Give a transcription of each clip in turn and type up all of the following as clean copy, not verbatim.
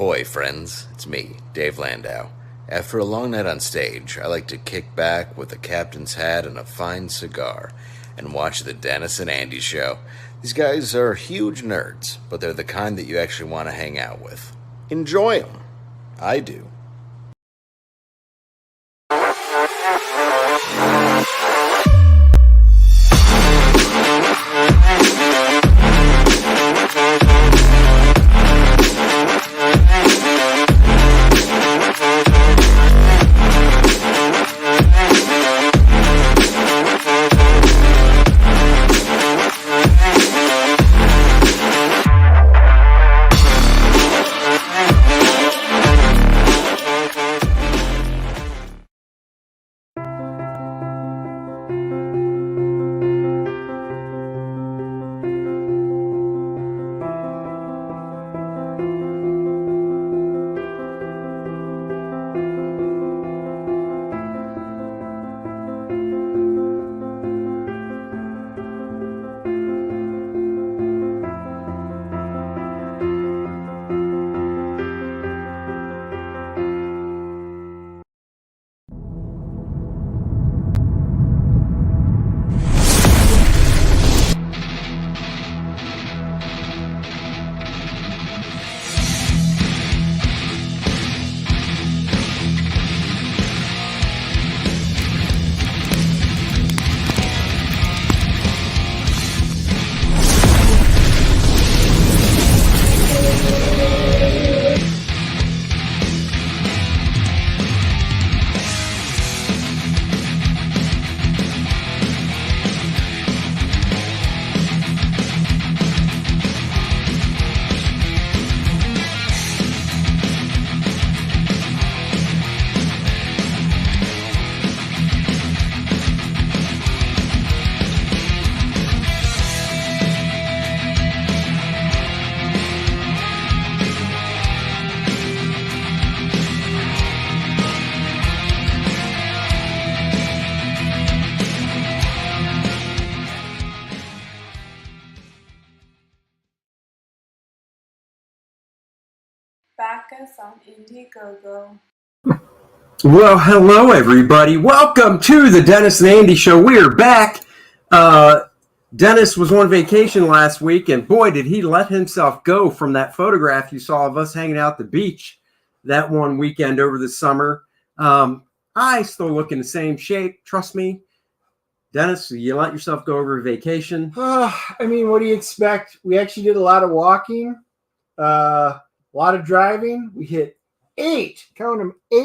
Ahoy, friends. It's me, Dave Landau. After a long night on stage, I like to kick back with a captain's hat and a fine cigar and watch the Dennis and Andy show. These guys are huge nerds, but they're the kind that you actually want to hang out with. Enjoy them. I do. Back us on Indiegogo. Well, hello everybody. Welcome to the Dennis and Andy Show. We are back. Dennis was on vacation last week, and boy, did he let himself go from that photograph you saw of us hanging out at the beach that one weekend over the summer. I still look in the same shape. Trust me. Dennis, you let yourself go over vacation. I mean, what do you expect? We actually did a lot of walking, a lot of driving. We hit 8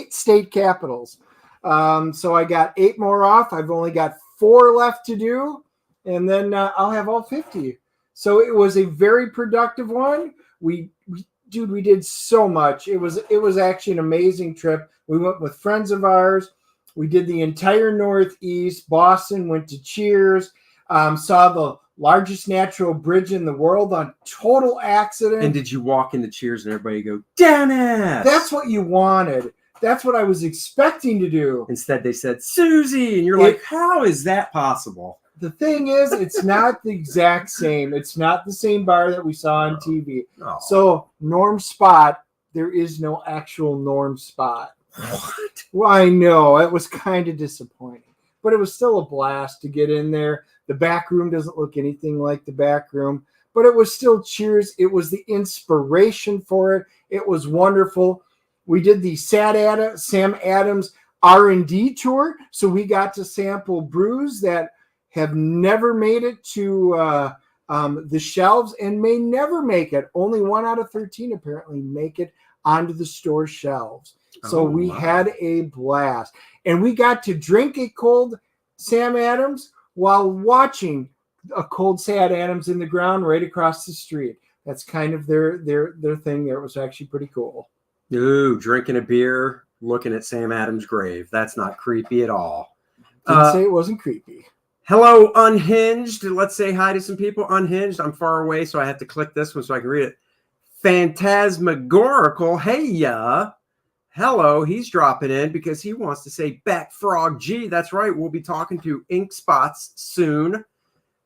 state capitals. So I got 8 more off. I've only got 4 left to do, and then I'll have all 50. So it was a very productive one. We did so much. It was actually an amazing trip. We went with friends of ours. We did the entire Northeast. Boston, went to Cheers, saw the largest natural bridge in the world on total accident. And did you walk into Cheers and everybody go, Dennis? That's what you wanted. That's what I was expecting to do. Instead, they said, Susie. And you're like, how is that possible? The thing is, it's not the exact same. It's not the same bar that we saw on TV. No. So Norm Spot, there is no actual Norm Spot. What? Well, I know. It was kind of disappointing. But it was still a blast to get in there. The back room doesn't look anything like the back room. But it was still Cheers. It was the inspiration for it. It was wonderful. We did the Sam Adams R&D tour. So we got to sample brews that have never made it to the shelves and may never make it. Only 1 out of 13 apparently make it onto the store shelves. So we had a blast. And we got to drink a cold Sam Adams while watching a cold Sam Adams in the ground right across the street. That's kind of their thing there. It was actually pretty cool. Ooh, drinking a beer, looking at Sam Adams' grave. That's not creepy at all. Didn't say it wasn't creepy. Hello, Unhinged. Let's say hi to some people. Unhinged. I'm far away, so I have to click this one so I can read it. Phantasmagorical. Hey, ya. Hello. He's dropping in because he wants to say Back Frog G. That's right. We'll be talking to Inkspots soon.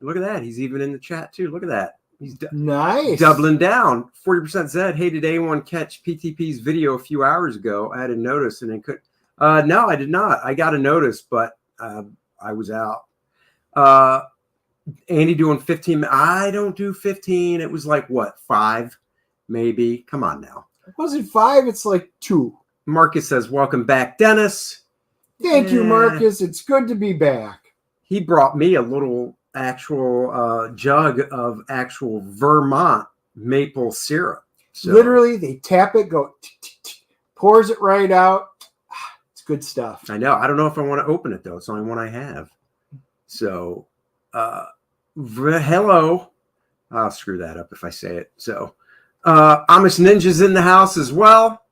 Look at that. He's even in the chat, too. Look at that. He's Nice. doubling down. 40% Zed. Hey, did anyone catch PTP's video a few hours ago? I had a notice and it could. No, I did not. I got a notice, but I was out. Andy doing 15. I don't do 15. It was like what, 5, maybe. Come on now. It wasn't 5. It's like 2. Marcus says, "Welcome back, Dennis." Thank you, Marcus. It's good to be back. He brought me a little actual jug of actual Vermont maple syrup. So, literally, they tap it, go, pours it right out. It's good stuff. I know. I don't know if I want to open it, though. It's the only one I have. So, hello. I'll screw that up if I say it. So, Amish Ninja's in the house as well.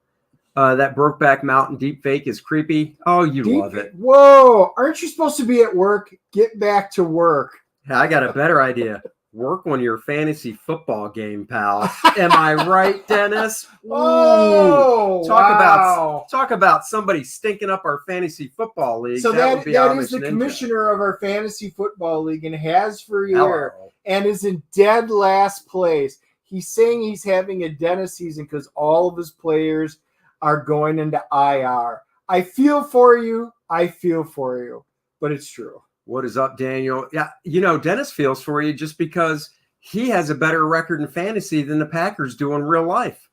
That Brokeback Mountain deep fake is creepy. Oh, you love it. Whoa. Aren't you supposed to be at work? Get back to work. Hey, I got a better idea. Work on your fantasy football game, pal. Am I right, Dennis? Oh, talk about somebody stinking up our fantasy football league. So that is the Ninja. commissioner of our fantasy football league and has for a year and is in dead last place. He's saying he's having a Dennis season because all of his players are going into IR. I feel for you. But it's true. What is up, Daniel? Yeah, Dennis feels for you just because he has a better record in fantasy than the Packers do in real life.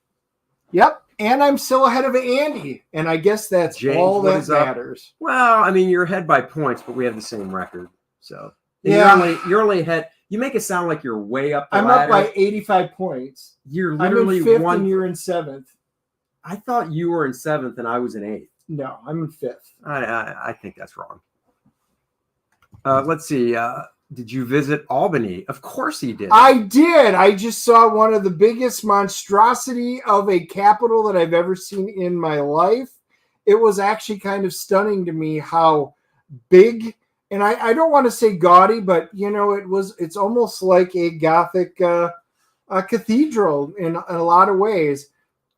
Yep, and I'm still ahead of Andy, and I guess that's James, all that matters. Well, I mean, you're ahead by points, but we have the same record. So yeah, you're only ahead. You make it sound like you're way up the I'm ladder. up by 85 points. You're literally I'm in 5th one. and you're in 7th. I thought you were in 7th and I was in 8th. No, I'm in 5th. I think that's wrong. Let's see. Did you visit Albany? Of course he did. I did. I just saw one of the biggest monstrosity of a capital that I've ever seen in my life. It was actually kind of stunning to me how big, and I don't want to say gaudy, but it's almost like a Gothic cathedral in a lot of ways.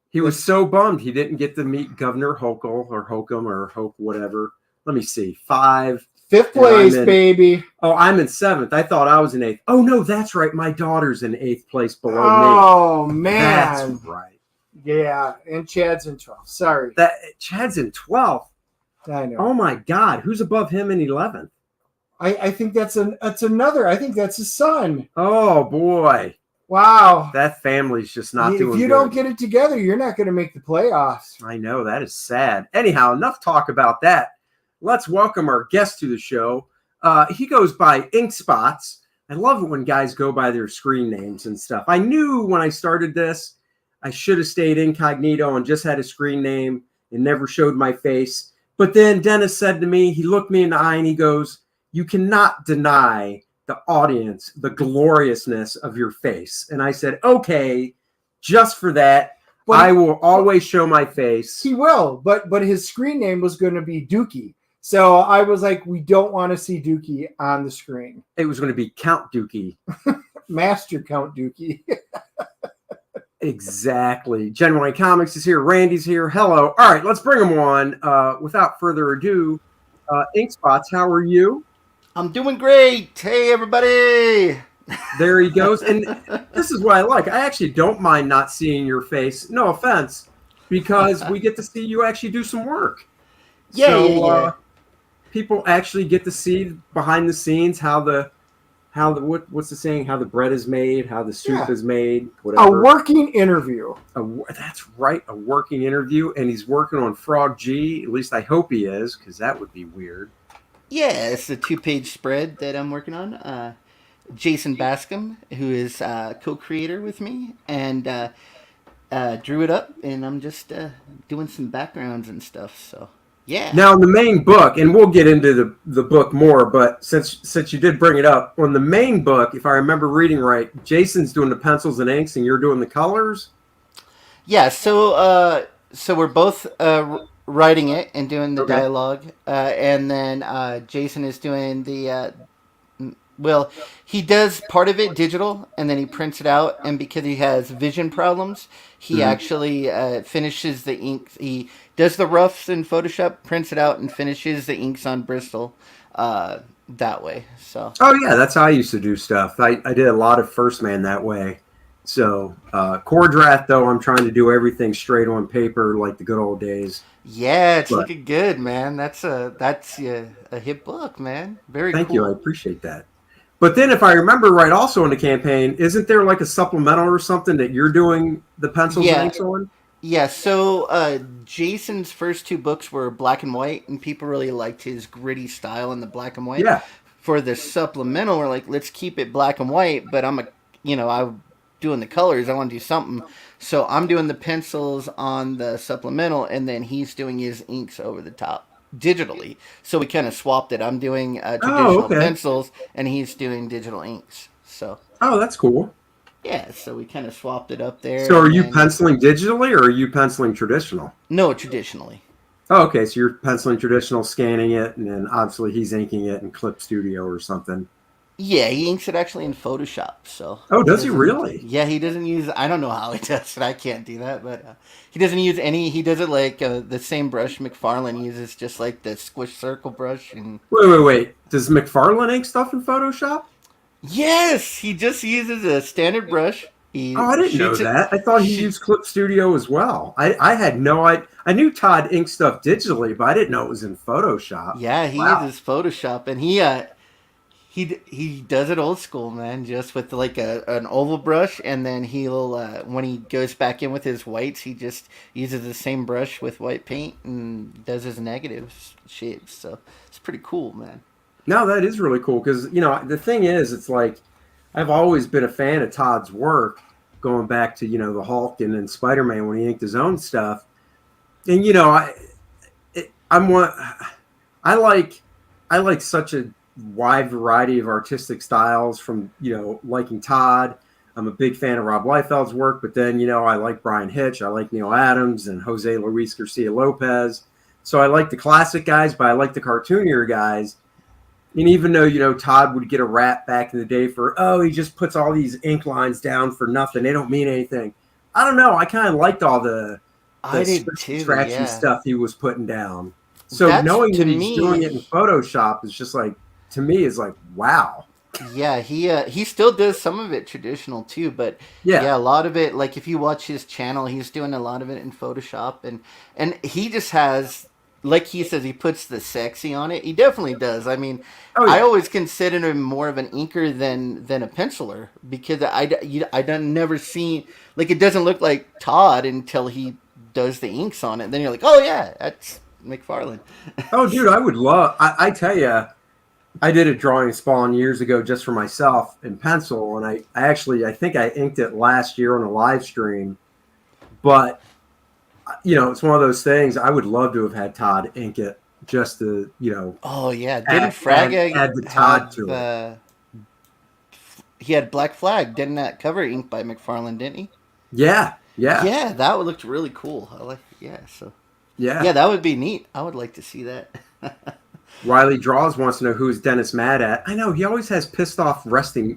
He was so bummed he didn't get to meet Governor Hochul or Hokum or Hoke, whatever. Let me see. 5. 5th place, baby. Oh, I'm in 7th. I thought I was in 8th. Oh, no, that's right. My daughter's in 8th place below me. Oh, man. That's right. Yeah, and Chad's in 12th. Sorry. Chad's in 12th. I know. Oh, my God. Who's above him in 11th? I think that's another. I think that's his son. Oh, boy. Wow. That family's just not doing good. If you don't get it together, you're not going to make the playoffs. I know. That is sad. Anyhow, enough talk about that. Let's welcome our guest to the show. He goes by Inkspots. I love it when guys go by their screen names and stuff. I knew when I started this, I should have stayed incognito and just had a screen name and never showed my face. But then Dennis said to me, he looked me in the eye and he goes, "You cannot deny the audience the gloriousness of your face." And I said, okay, just for that, I will always show my face. He will, but his screen name was going to be Dookie. So I was like, we don't want to see Dookie on the screen. It was going to be Count Dookie. Master Count Dookie. Exactly. Genuine Comics is here. Randy's here. Hello. All right, let's bring him on. Without further ado, Inkspots, how are you? I'm doing great. Hey, everybody. There he goes. And this is what I like. I actually don't mind not seeing your face. No offense, because we get to see you actually do some work. Yeah. People actually get to see behind the scenes how the what's the saying? How the bread is made, how the soup is made, whatever. A working interview. That's right, a working interview. And he's working on Frog G. At least I hope he is, because that would be weird. Yeah, it's a 2-page spread that I'm working on. Jason Bascom, who is co-creator with me, and drew it up, and I'm just doing some backgrounds and stuff. So yeah. Now the main book, and we'll get into the book more, but since you did bring it up, on the main book, if I remember reading right, Jason's doing the pencils and inks, and you're doing the colors. Yeah. So we're both writing it and doing the dialogue, and then Jason is doing the. Well, he does part of it digital, and then he prints it out. And because he has vision problems, he actually finishes the inks. He does the roughs in Photoshop, prints it out, and finishes the inks on Bristol. that way. So Oh yeah, that's how I used to do stuff. I did a lot of First Man that way. So KOR-DRATH though, I'm trying to do everything straight on paper like the good old days. yeah, it's But looking good, man. That's a hit book, man. Very thank you, I cool. appreciate that. But then, if I remember right, also in the campaign, isn't there like a supplemental or something that you're doing the pencils and Yeah, inks on? yeah. So Jason's first two books were black and white, and people really liked his gritty style in the black and white. Yeah. For the supplemental, we're like, let's keep it black and white, but I'm doing the colors. I want to do something, so I'm doing the pencils on the supplemental, and then he's doing his inks over the top digitally. So we kind of swapped it. I'm doing Oh, traditional okay. pencils, and he's doing digital inks. So Oh, that's cool. yeah, so we kind of swapped it up there, So, are and you then penciling digitally or are you penciling traditional? no, traditionally. Oh, okay. So you're penciling traditional, scanning it, and then obviously he's inking it in Clip Studio or something. Yeah, he inks it actually in Photoshop. So Oh, he does he doesn't. really? Yeah, he doesn't use. I don't know how he does it. I can't do that, but he doesn't use any. He does it like the same brush McFarlane uses, just like the squish circle brush. And Wait. Does McFarlane ink stuff in Photoshop? yes, he just uses a standard brush. Oh, He I didn't know shoots it. that. I thought he Shoot, used Clip Studio as well. I had no I knew Todd inked stuff digitally, but I didn't know it was in Photoshop. yeah, he Wow. uses Photoshop, and he does it old school, man, just with like an oval brush, and then he'll when he goes back in with his whites, he just uses the same brush with white paint and does his negative shapes. So it's pretty cool, man. No, that is really cool because the thing is, it's like I've always been a fan of Todd's work, going back to the Hulk and then Spider-Man when he inked his own stuff, and I'm one. I like I like such a wide variety of artistic styles from liking Todd. I'm a big fan of Rob Liefeld's work, but then I like Brian Hitch, I like Neil Adams and Jose Luis Garcia Lopez. So I like the classic guys, but I like the cartoonier guys. And even though, Todd would get a rap back in the day for, oh, he just puts all these ink lines down for nothing. They don't mean anything. I don't know. I kind of liked all the I did scratchy, too. scratchy Yeah, stuff he was putting down. So that's knowing to that he's doing me. it in Photoshop is just like, to me, is like, wow. Yeah, he still does some of it traditional too, but Yeah. yeah, a lot of it. Like if you watch his channel, he's doing a lot of it in Photoshop, and he just has, like he says, he puts the sexy on it. He definitely does. I mean, Oh, I yeah. always consider him more of an inker than a penciler because I don't never seen, like, it doesn't look like Todd until he does the inks on it. Then you're like, oh yeah, that's McFarlane. Oh, dude, I would love, I tell you, I did a drawing spawn years ago just for myself in pencil. And I think I inked it last year on a live stream. But, it's one of those things I would love to have had Todd ink it just to, Oh yeah, didn't add Fraga the Todd have to it. he had Black Flag? Didn't that cover inked by McFarlane? Didn't he? Yeah. Yeah. Yeah, that would looked really cool. I like. Yeah, so Yeah. yeah, that would be neat. I would like to see that. Wiley Draws wants to know who's Dennis mad at. I know he always has pissed off resting.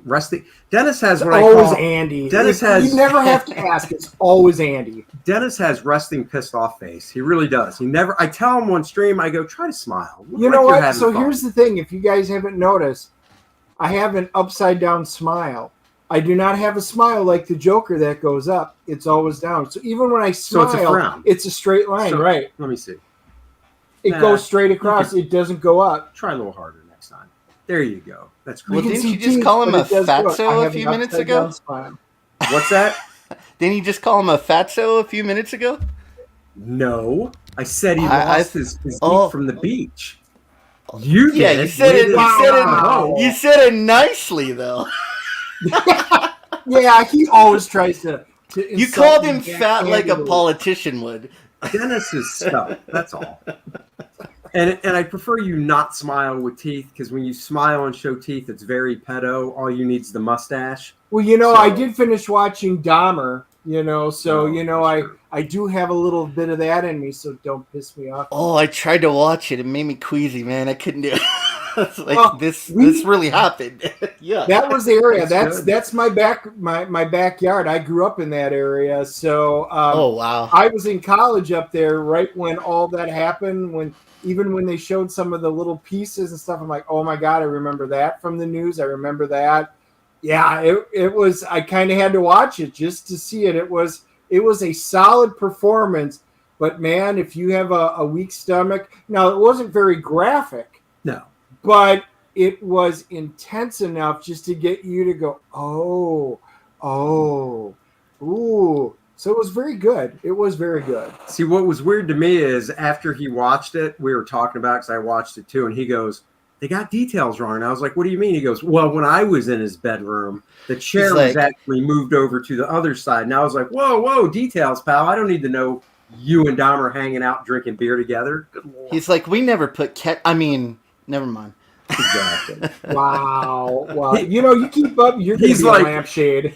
Dennis has It's what I always call Andy. Dennis has You never have to ask. It's always Andy. Dennis has resting pissed off face. He really does. He never. I tell him on stream. I go try to smile. Look You like know you're what? having So fun." here's the thing. If you guys haven't noticed, I have an upside down smile. I do not have a smile like the Joker that goes up. It's always down. So even when I So smile, it's a frown. it's a straight line, So, right? Let me see. It Nah, goes straight across. It doesn't go up. Try a little harder next time. There you go. That's Well, great. can didn't see you just teeth, call him but a it does go up. fatso I a have few an minutes upside ago? down smile. What's that? Didn't you just call him a fatso a few minutes ago? No, I said he I lost his oh. heat from the beach. You Yeah, did. you said it. Wow. You said it nicely though. Yeah, he always tries to You insult called me him fat like a backhandedly. politician would. Dennis is stuck. That's all. And I prefer you not smile with teeth because when you smile and show teeth, it's very pedo. All you need is the mustache. Well, So- I did finish watching Dahmer, so Oh, sure. I do have a little bit of that in me, so don't piss me off. Oh, I tried to watch it. It made me queasy, man. I couldn't do it. It's like Well, this really happened. Yeah. that was the area. That's That's my backyard. I grew up in that area, so Oh wow. I was in college up there right when all that happened. When they showed some of the little pieces and stuff, I'm like, oh my god, I remember that from the news. I remember that. Yeah, it was. I kind of had to watch it just to see it. It was a solid performance. But man, if you have a weak stomach, now it wasn't very graphic, No. but it was intense enough just to get you to go, ooh. So it was very good. It was very good. See, what was weird to me is after he watched it, we were talking about it because I watched it too, and he goes, they got details wrong. And I was like, what do you mean? He goes, well, when I was in his bedroom, the chair was actually moved over to the other side. And I was like, whoa, details, pal. I don't need to know you and Dom are hanging out drinking beer together. Good Lord. He's like, we never put never mind. Exactly. Wow. You keep up, you're going to be like, a lampshade.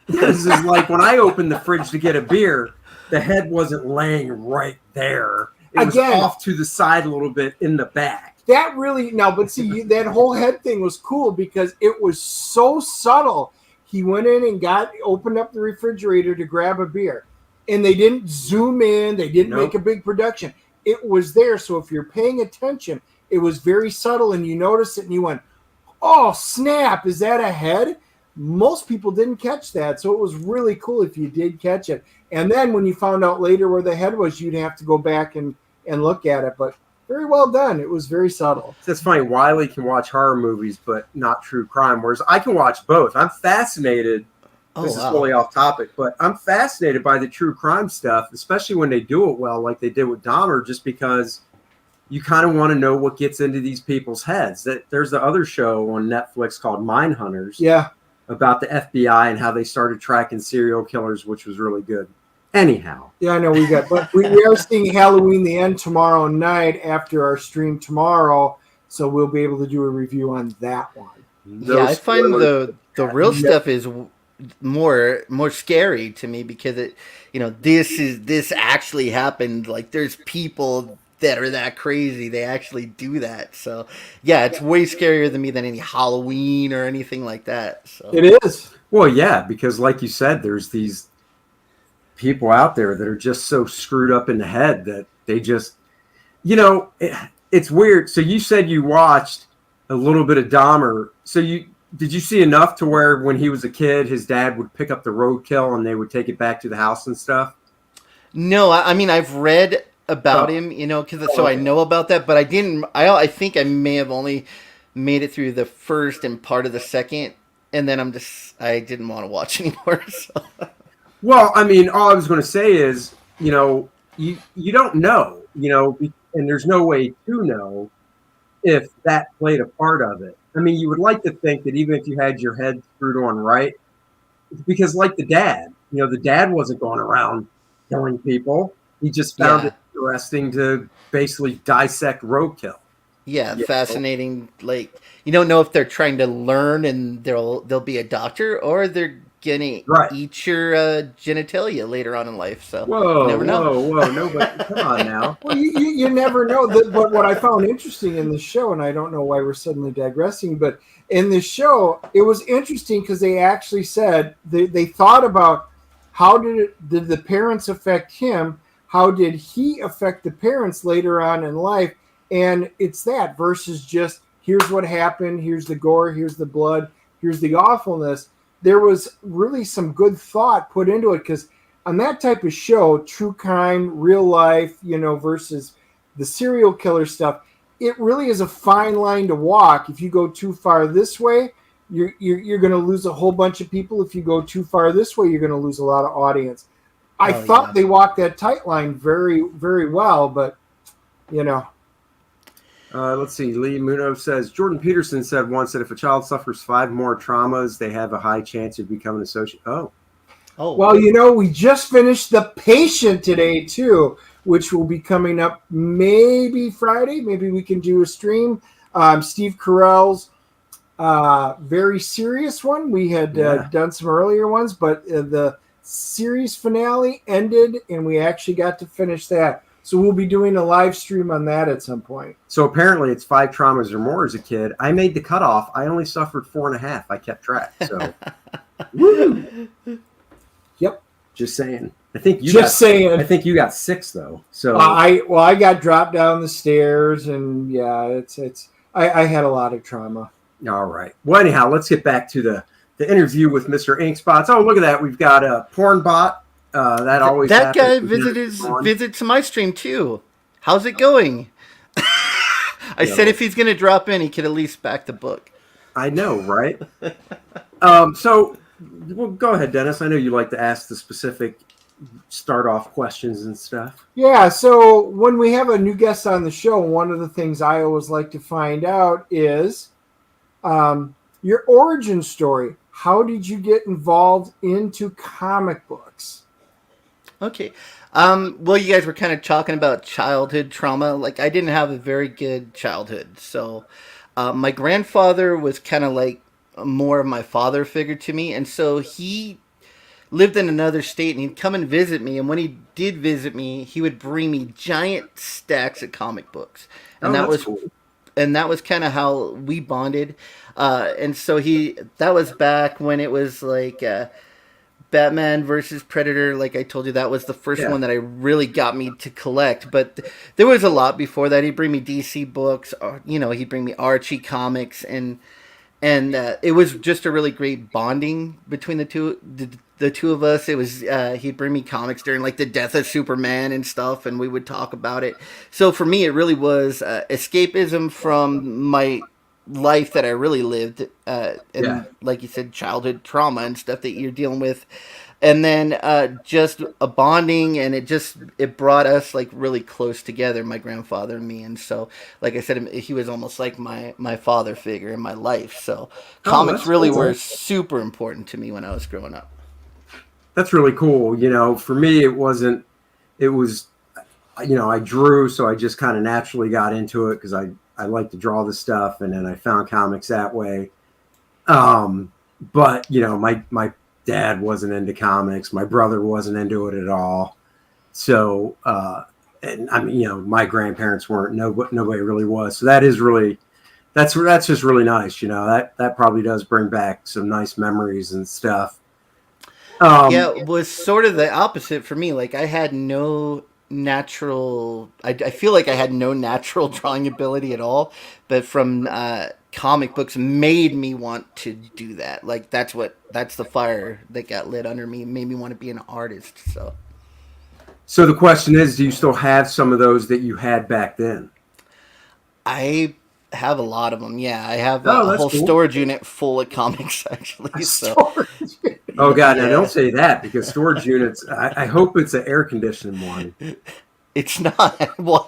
This is like when I opened the fridge to get a beer, the head wasn't laying right there. It was off to the side a little bit in the back. That really but see, that whole head thing was cool because it was so subtle. He went in and opened up the refrigerator to grab a beer, and they didn't zoom in. They didn't make a big production. It was there. So if you're paying attention, it was very subtle, and you noticed it, and you went, "Oh snap! Is that a head?" Most people didn't catch that, so it was really cool if you did catch it. And then when you found out later where the head was, you'd have to go back and look at it, but. Very well done. It was very subtle. That's funny. Wiley can watch horror movies, but not true crime, whereas I can watch both. I'm fascinated. This is fully off topic, but I'm fascinated by the true crime stuff, especially when they do it well, like they did with Dahmer, just because you kind of want to know what gets into these people's heads. There's the other show on Netflix called Mindhunters. Yeah. About the FBI and how they started tracking serial killers, which was really good. Anyhow. Yeah, I know but we are seeing Halloween the End tomorrow night after our stream tomorrow, so we'll be able to do a review on that one. Yeah, I find the real stuff is more scary to me because this actually happened. Like there's people that are that crazy, they actually do that. So yeah, it's way scarier than me than any Halloween or anything like that. So it is. Well, yeah, because like you said, there's these people out there that are just so screwed up in the head that they just, it's weird. So you said you watched a little bit of Dahmer. So did you see enough to where when he was a kid, his dad would pick up the roadkill and they would take it back to the house and stuff? No, I mean, I've read about him, so I know about that, but I think I may have only made it through the first and part of the second, and then I didn't want to watch anymore. So. Well, I mean, all I was going to say is, you don't know, and there's no way to know if that played a part of it. I mean, you would like to think that even if you had your head screwed on right, because like the dad wasn't going around killing people. He just found it interesting to basically dissect roadkill. Yeah, fascinating. Like, you don't know if they're trying to learn and they'll be a doctor or they're gonna eat your genitalia later on in life. So whoa, you never know. Nobody, come on now. Well, you never know. But what I found interesting in the show, and I don't know why we're suddenly digressing, but in the show, it was interesting because they actually said they thought about how did the parents affect him? How did he affect the parents later on in life? And it's that versus just here's what happened, here's the gore, here's the blood, here's the awfulness. There was really some good thought put into it because on that type of show, true crime, real life, versus the serial killer stuff, it really is a fine line to walk. If you go too far this way, you're going to lose a whole bunch of people. If you go too far this way, you're going to lose a lot of audience. I thought they walked that tight line very, very well, but let's see. Lee Muno says, Jordan Peterson said once that if a child suffers 5 more traumas, they have a high chance of becoming a sociopath. Oh. Well, we just finished The Patient today, too, which will be coming up maybe Friday. Maybe we can do a stream. Steve Carell's very serious one. We had done some earlier ones, but the series finale ended, and we actually got to finish that. So we'll be doing a live stream on that at some point. So apparently it's 5 traumas or more as a kid. I made the cutoff. I only suffered 4.5. I kept track. So, woo! Yep. Just saying. I think you got 6 though. So I got dropped down the stairs, and yeah, I had a lot of trauma. All right. Well, anyhow, let's get back to the interview with Mr. Inkspots. Oh, look at that. We've got a porn bot. That guy visits my stream too. How's it going? I said if he's going to drop in, he could at least back the book. I know, right? So, well, go ahead, Dennis. I know you like to ask the specific start-off questions and stuff. Yeah, so when we have a new guest on the show, one of the things I always like to find out is your origin story. How did you get involved into comic books? Okay. Well, you guys were kind of talking about childhood trauma. Like, I didn't have a very good childhood. So, my grandfather was kind of like more of my father figure to me. And so he lived in another state, and he'd come and visit me. And when he did visit me, he would bring me giant stacks of comic books. And that was cool. And that was kind of how we bonded. And so that was back when it was like Batman versus Predator. Like I told you, that was the first one that I really got me to collect. But there was a lot before that. He'd bring me DC books, or, he'd bring me Archie comics, and it was just a really great bonding between the two of us. It was he'd bring me comics during like the death of Superman and stuff, and we would talk about it. So for me, it really was escapism from my life that I really lived, and like you said, childhood trauma and stuff that you're dealing with, and then just a bonding, and it brought us like really close together, my grandfather and me. And so, like I said, he was almost like my father figure in my life. So comics really were super important to me when I was growing up. That's really cool. For me, it was, I drew, so I just kind of naturally got into it because I like to draw the stuff, and then I found comics that way. But my dad wasn't into comics. My brother wasn't into it at all. So, and I mean, my grandparents weren't. Nobody really was. So that's just really nice. That probably does bring back some nice memories and stuff. It was sort of the opposite for me. Like I had no natural, I feel like I had no natural drawing ability at all, but from comic books made me want to do that. Like that's the fire that got lit under me, made me want to be an artist. So the question is, do you still have some of those that you had back then? I have a lot of them. Yeah, I have a whole storage unit full of comics actually. Oh God! Now don't say that, because storage units. I hope it's an air conditioned one. It's not. Why?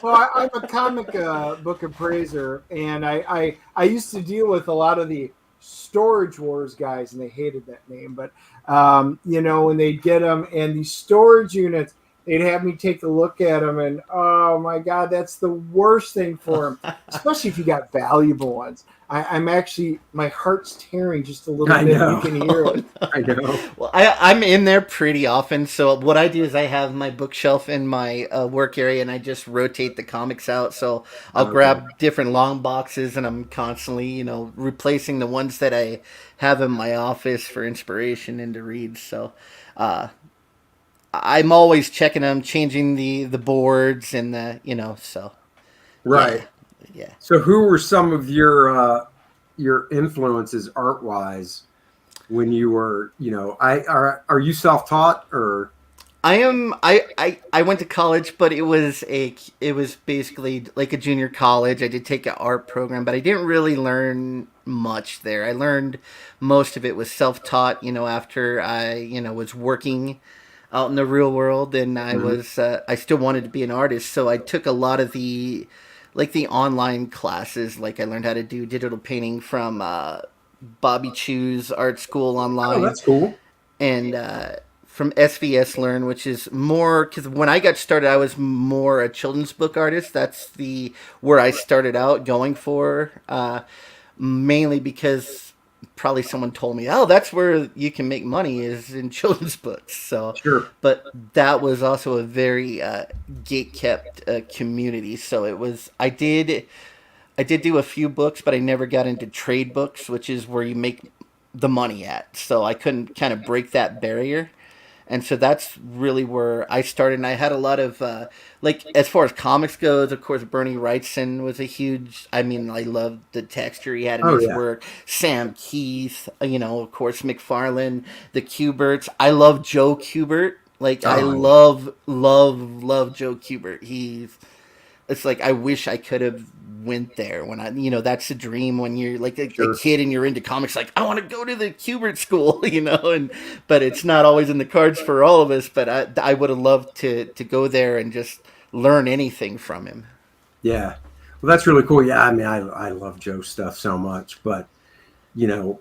So I'm a comic book appraiser, and I used to deal with a lot of the Storage Wars guys, and they hated that name. But when they'd get them, and these storage units, they'd have me take a look at them, and oh my God, that's the worst thing for them, especially if you got valuable ones. I'm actually, my heart's tearing just a little bit. You can hear it. I know. Well, I'm in there pretty often. So what I do is I have my bookshelf in my work area, and I just rotate the comics out. So I'll grab different long boxes, and I'm constantly, replacing the ones that I have in my office for inspiration and to read. So I'm always checking them, changing the boards and so. Right. Yeah. So who were some of your influences art-wise when you were, are you self-taught or? I am. I went to college, but it was basically like a junior college. I did take an art program, but I didn't really learn much there. I learned most of it was self-taught, after I, was working out in the real world, and I still wanted to be an artist. So I took a lot of the online classes. Like I learned how to do digital painting from Bobby Chu's art school online. Oh, that's cool. And from SVS Learn, which is more, because when I got started, I was more a children's book artist. That's where I started out going for, mainly because probably someone told me, oh, that's where you can make money is in children's books. So, Sure. but that was also a very gate kept community. So I did do a few books, but I never got into trade books, which is where you make the money at. So I couldn't kind of break that barrier. And so that's really where I started. And I had a lot of, like, as far as comics goes, of course, Bernie Wrightson was a huge, I mean, I loved the texture he had in Oh his yeah. work. Sam Keith, of course, McFarlane, the Kuberts. I love Joe Kubert. Like, I Oh yeah. love Joe Kubert. It's like I wish I could have went there when that's the dream when you're like a Sure. kid and you're into comics, like I want to go to the Kubert school. And but it's not always in the cards for all of us, but I would have loved to go there and just learn anything from him. Yeah. Well, that's really cool. Yeah. I mean, I love Joe's stuff so much, but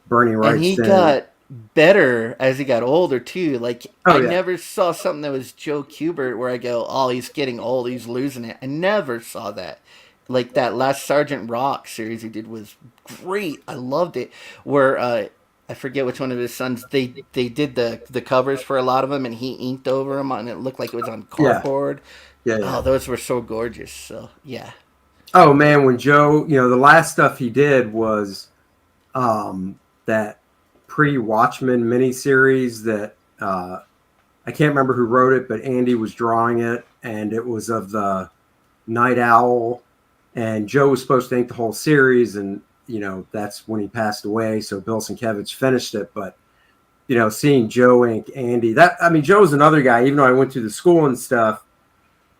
Bernie And he Wrightson. got better as he got older too. Like Oh I yeah. never saw something that was Joe Kubert where I go, oh, he's getting old, he's losing it. I never saw that. Like that last Sergeant Rock series he did was great. I loved it. Where I forget which one of his sons, they did the covers for a lot of them, and he inked over them, and it looked like it was on Yeah. cardboard. Yeah. Yeah. Oh, those were so gorgeous. So yeah. Oh man, when Joe, the last stuff he did was that pre-Watchmen miniseries that I can't remember who wrote it, but Andy was drawing it, and it was of the Night Owl, and Joe was supposed to ink the whole series, and that's when he passed away. So Bill Sienkiewicz finished it, but seeing Joe ink Andy, Joe's another guy. Even though I went to the school and stuff,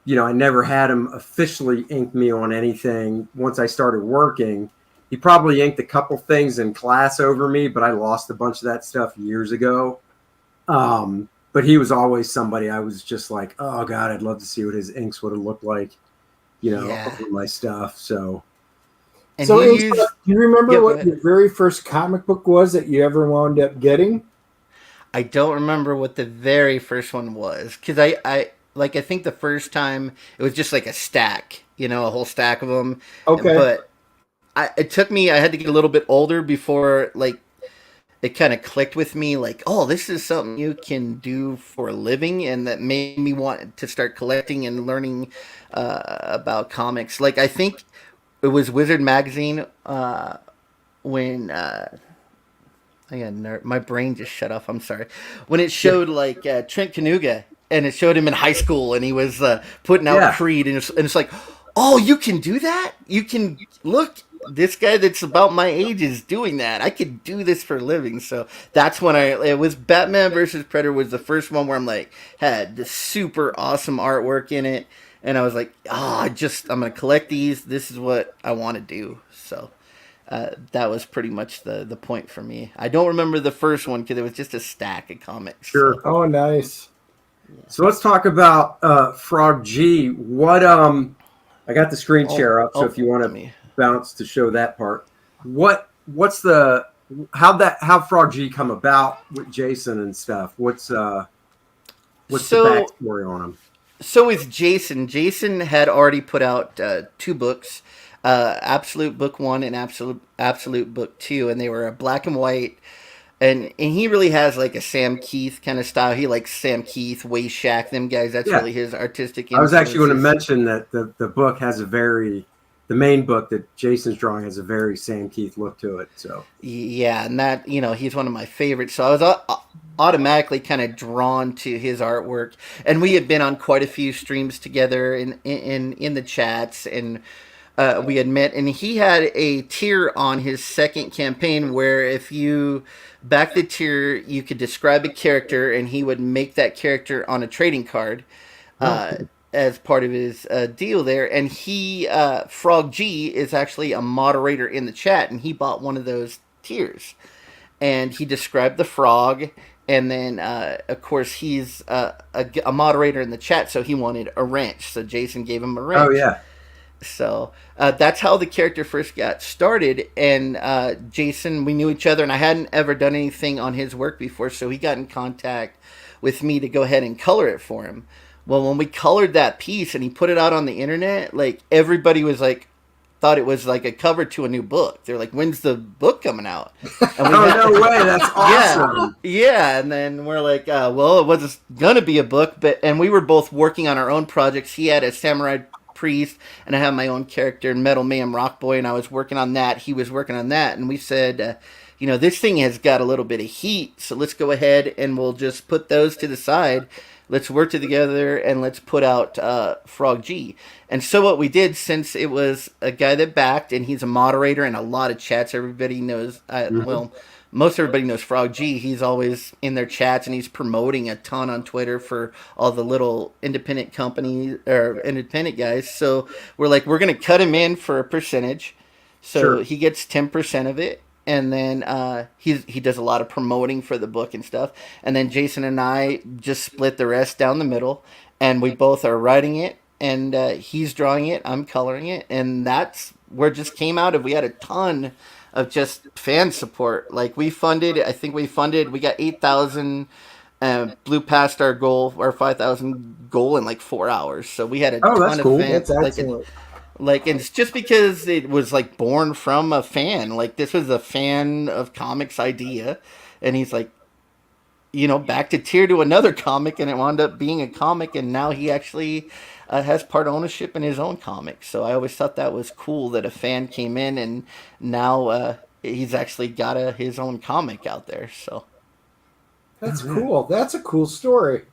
I never had him officially ink me on anything. Once I started working, he probably inked a couple things in class over me, but I lost a bunch of that stuff years ago. But he was always somebody I was just like, oh God, I'd love to see what his inks would have looked like, Yeah. over my stuff. So And So, you Inkspots, use do you remember yeah, go what ahead. your very first comic book was that you ever wound up getting? I don't remember what the very first one was because I think the first time it was just like a stack, a whole stack of them. Okay. But it took me. I had to get a little bit older before like it kind of clicked with me. Like, oh, this is something you can do for a living, and that made me want to start collecting and learning about comics. Like, I think it was Wizard magazine when. My brain just shut off. I'm sorry. When it showed like Trent Kanuga, and it showed him in high school, and he was putting out yeah, Creed, and it's like, oh, you can do that. You can look. This guy that's about my age is doing that. I could do this for a living. So that's when it was Batman versus Predator was the first one where I'm like had this super awesome artwork in it, and I was like, oh, I'm gonna collect these. This is what I want to do. So that was pretty much the point for me. I don't remember the first one because it was just a stack of comics. sure. So Oh, nice. So let's talk about Frog G. What I got the screen share up, so if you want let to me. bounce to show that part. What's how Frog G come about with Jason and stuff? What's the So backstory on him? so is Jason. Jason had already put out two books, Absolute Book One and Absolute Book Two, and they were a black and white. And he really has like a Sam Keith kind of style. He likes Sam Keith, Shack, them guys. That's Yeah, really his artistic I was actually going to influences. mention that the book has the main book that Jason's drawing has a very Sam Keith look to it. So Yeah, and that he's one of my favorites. So I was automatically kind of drawn to his artwork, and we had been on quite a few streams together in the chats, and we had met. And he had a tier on his second campaign where if you back the tier, you could describe a character, and he would make that character on a trading card. oh, Uh, as part of his deal there, and Frog G is actually a moderator in the chat, and he bought one of those tiers, and he described the frog, and then of course he's a moderator in the chat, so he wanted a wrench, so Jason gave him a oh wrench. yeah, So that's how the character first got started. And Jason, we knew each other, and I hadn't ever done anything on his work before, so he got in contact with me to go ahead and color it for him. Well, when we colored that piece and he put it out on the internet, like everybody was like, thought it was like a cover to a new book. They're like, "When's the book coming out?" And Oh, no way. That's awesome. yeah. And then we're like, well, it was gonna be a book, and we were both working on our own projects. He had a samurai priest, and I have my own character, Metal Mayhem Rockboy, and I was working on that. He was working on that, and we said, this thing has got a little bit of heat, so let's go ahead and we'll just put those to the side. Let's work together and let's put out Frog G. And so what we did, since it was a guy that backed, and he's a moderator in a lot of chats, everybody knows, well, most everybody knows Frog G. He's always in their chats, and he's promoting a ton on Twitter for all the little independent companies or independent guys. So we're like, we're going to cut him in for a percentage. So he gets 10% of it. And then he does a lot of promoting for the book and stuff. And then Jason and I just split the rest down the middle. And we both are writing it. And he's drawing it. I'm coloring it. And that's where it just came out of. We had a ton of just fan support. Like we got 8,000, blew past our goal, our 5,000 goal in like 4 hours. So we had a ton of fans. That's excellent. Like, and it's just because it was like born from a fan. Like this was a fan of comics idea, and he's like, back to tier to another comic, and it wound up being a comic, and now he actually has part ownership in his own comic. So I always thought that was cool that a fan came in, and now he's actually got his own comic out there. So that's cool. That's a cool story.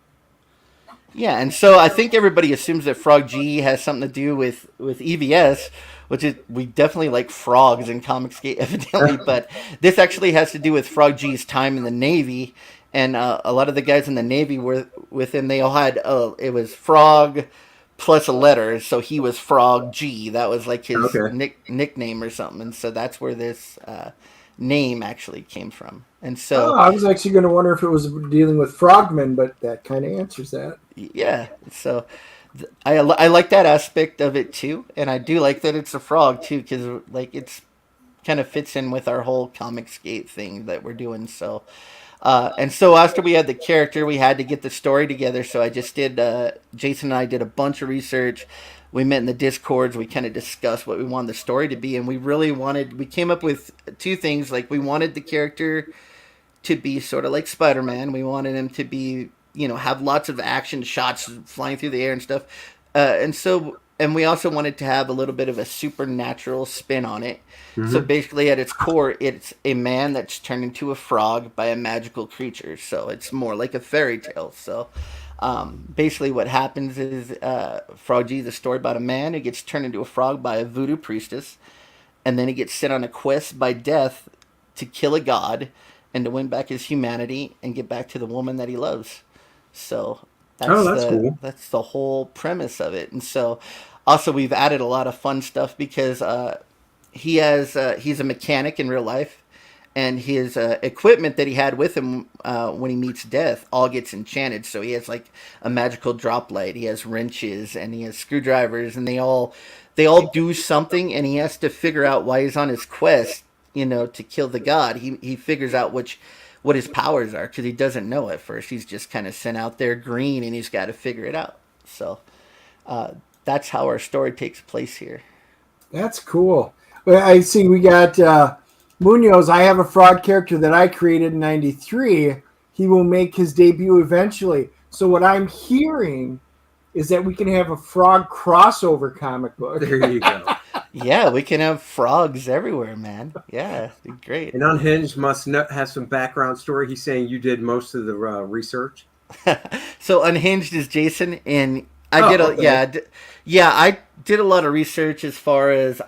Yeah, and so I think everybody assumes that Frog G has something to do with EVS, which is, we definitely like frogs in Comicsgate, evidently, but this actually has to do with Frog G's time in the Navy, and a lot of the guys in the Navy were with him. They all had, it was Frog plus a letter, so he was Frog G. That was like his nickname or something, and so that's where this name actually came from. And so I was actually going to wonder if it was dealing with frogmen, but that kind of answers that. Yeah, so I like that aspect of it too, and I do like that it's a frog too, because like it's kind of fits in with our whole Comicsgate thing that we're doing. So and so after we had the character, we had to get the story together. So I just did Jason and I did a bunch of research. We met in the Discords. We kind of discussed what we wanted the story to be, and we came up with two things. Like we wanted the character to be sort of like Spider-Man. We wanted him to be, have lots of action shots flying through the air and stuff. And we also wanted to have a little bit of a supernatural spin on it. Mm-hmm. So basically at its core, it's a man that's turned into a frog by a magical creature. So it's more like a fairy tale. So basically what happens is Frog G is a story about a man who gets turned into a frog by a voodoo priestess. And then he gets sent on a quest by death to kill a god and to win back his humanity and get back to the woman that he loves. So that's cool. That's the whole premise of it. And so also we've added a lot of fun stuff because he's a mechanic in real life, and his equipment that he had with him when he meets death all gets enchanted. So he has like a magical drop light, he has wrenches, and he has screwdrivers, and they all do something, and he has to figure out why he's on his quest, to kill the god. He figures out what his powers are, because he doesn't know at first. He's just kind of sent out there green, and he's got to figure it out. So that's how our story takes place here. That's cool. Well, I see we got Munoz. I have a frog character that I created in '93. He will make his debut eventually. So what I'm hearing is that we can have a frog crossover comic book. There you go. Yeah, we can have frogs everywhere, man. Yeah, great. And Unhinged must have some background story. He's saying you did most of the research. So Unhinged is Jason, and I did a lot of research as far as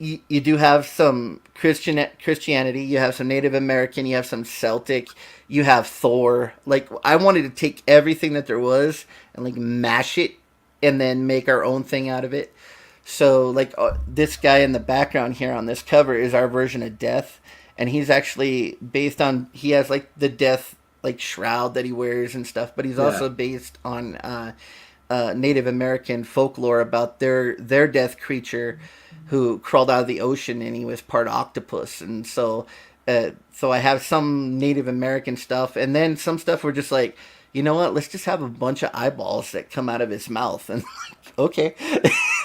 you do have some Christianity, you have some Native American, you have some Celtic, you have Thor. Like I wanted to take everything that there was and like mash it and then make our own thing out of it. So like this guy in the background here on this cover is our version of Death, and he's actually he has like the death like shroud that he wears and stuff, but he's also based on Native American folklore about their death creature who crawled out of the ocean, and he was part octopus. And so I have some Native American stuff, and then some stuff were just like, you know what? Let's just have a bunch of eyeballs that come out of his mouth, and okay.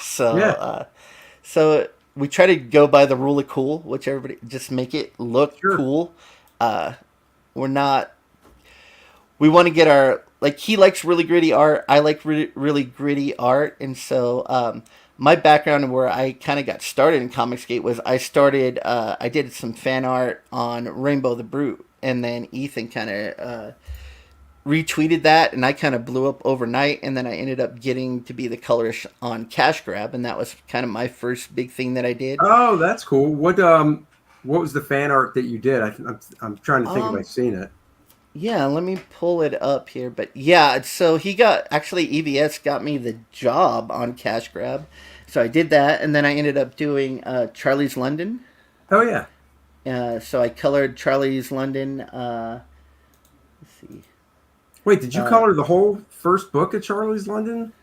so Yeah, so we try to go by the rule of cool, which everybody just make it look sure. cool. Uh, we're not. We want to get our like he likes really gritty art. I like really gritty art, and so my background where I kind of got started in Comicsgate was I started. I did some fan art on Rainbow the Brute, and then Ethan kind of retweeted that, and I kind of blew up overnight. And then I ended up getting to be the colorist on Cash Grab, and that was kind of my first big thing that I did. Oh, that's cool. What was the fan art that you did? I'm trying to think if I've seen it. Yeah, let me pull it up here. But yeah, so he got actually EVS got me the job on Cash Grab, so I did that, and then I ended up doing Charlie's London. Oh yeah. So I colored Charlie's London. Let's see. Wait, did you color the whole first book of Charlie's London?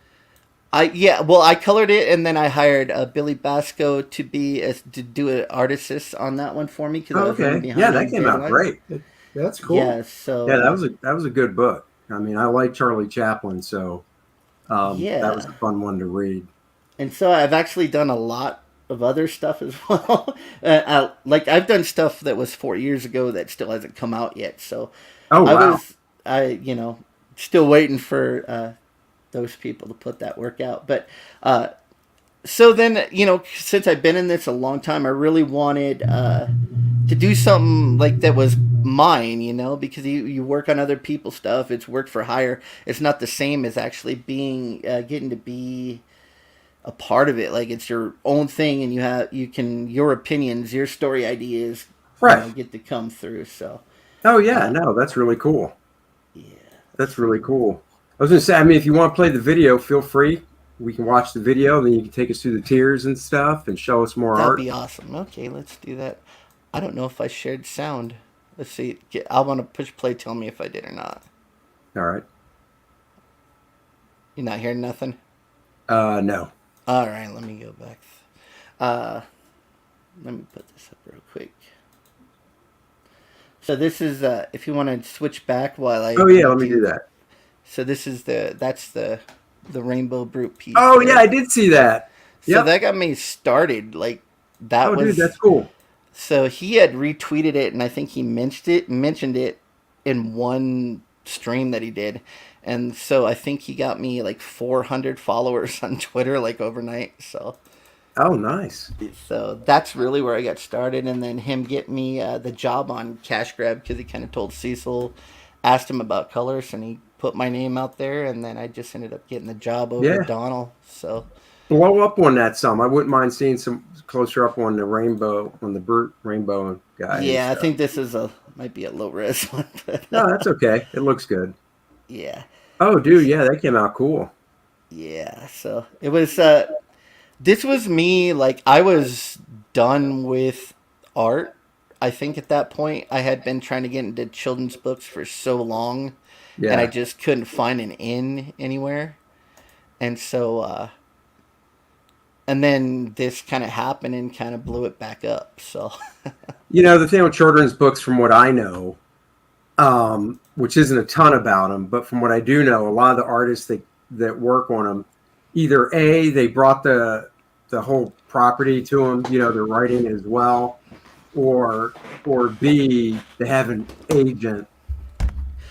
I colored it, and then I hired Billy Basco to to do an artist on that one for me because I Oh, was running okay. behind Yeah, that on came out deadline. great. That's cool. Yeah, so Yeah, that was a good book. I mean, I like Charlie Chaplin, so that was yeah, a fun one to read. and so I've actually done a lot of other stuff as well. Like I've done stuff that was 4 years ago that still hasn't come out yet. So Oh I wow. was still waiting for those people to put that work out. But so then since I've been in this a long time, I really wanted to do something like that was mine, because you work on other people's stuff. It's work for hire. It's not the same as actually being getting to be a part of it. Like it's your own thing, and your opinions, your story ideas, Right. get to come through. So Oh yeah, uh, no, that's really cool. yeah, That's really cool. I was gonna say, I mean, if you want to play the video, feel free. We can watch the video, then you can take us through the tiers and stuff and show us more that'd art. be awesome. Okay, let's do that. I don't know if I shared sound. Let's see. I want to push play. Tell me if I did or not. All right. You're not hearing nothing? No. All right, let me go back. Uh, let me put this up real quick. So this is if you want to switch back while I Oh yeah, let me do that. So this is that's the Rainbow Brute piece. Oh there. yeah, I did see that. So Yep. that got me started. Like that Oh dude, was that's cool. so he had retweeted it, and I think he mentioned it in one stream that he did. And so I think he got me like 400 followers on Twitter like overnight. Oh nice. So that's really where I got started, and then him get me the job on Cash Grab because he kind of told Cecil, asked him about colors, and he put my name out there, and then I just ended up getting the job over Yeah. Donald. So Blow up on that some. I wouldn't mind seeing some closer up on the brute rainbow guy. yeah, I think this is might be a low res one, but No, that's okay. It looks good. yeah, Oh dude, yeah, that came out cool. yeah. So it was. This was me. Like I was done with art. I think at that point I had been trying to get into children's books for so long, and I Yeah. just couldn't find an in anywhere. And so, and then this kind of happened and kind of blew it back up. So, You know, the thing with children's books, from what I know, which isn't a ton about them, but from what I do know, a lot of the artists that work on them, either A, they brought the whole property to them, you know, they're writing as well, or B, they have an agent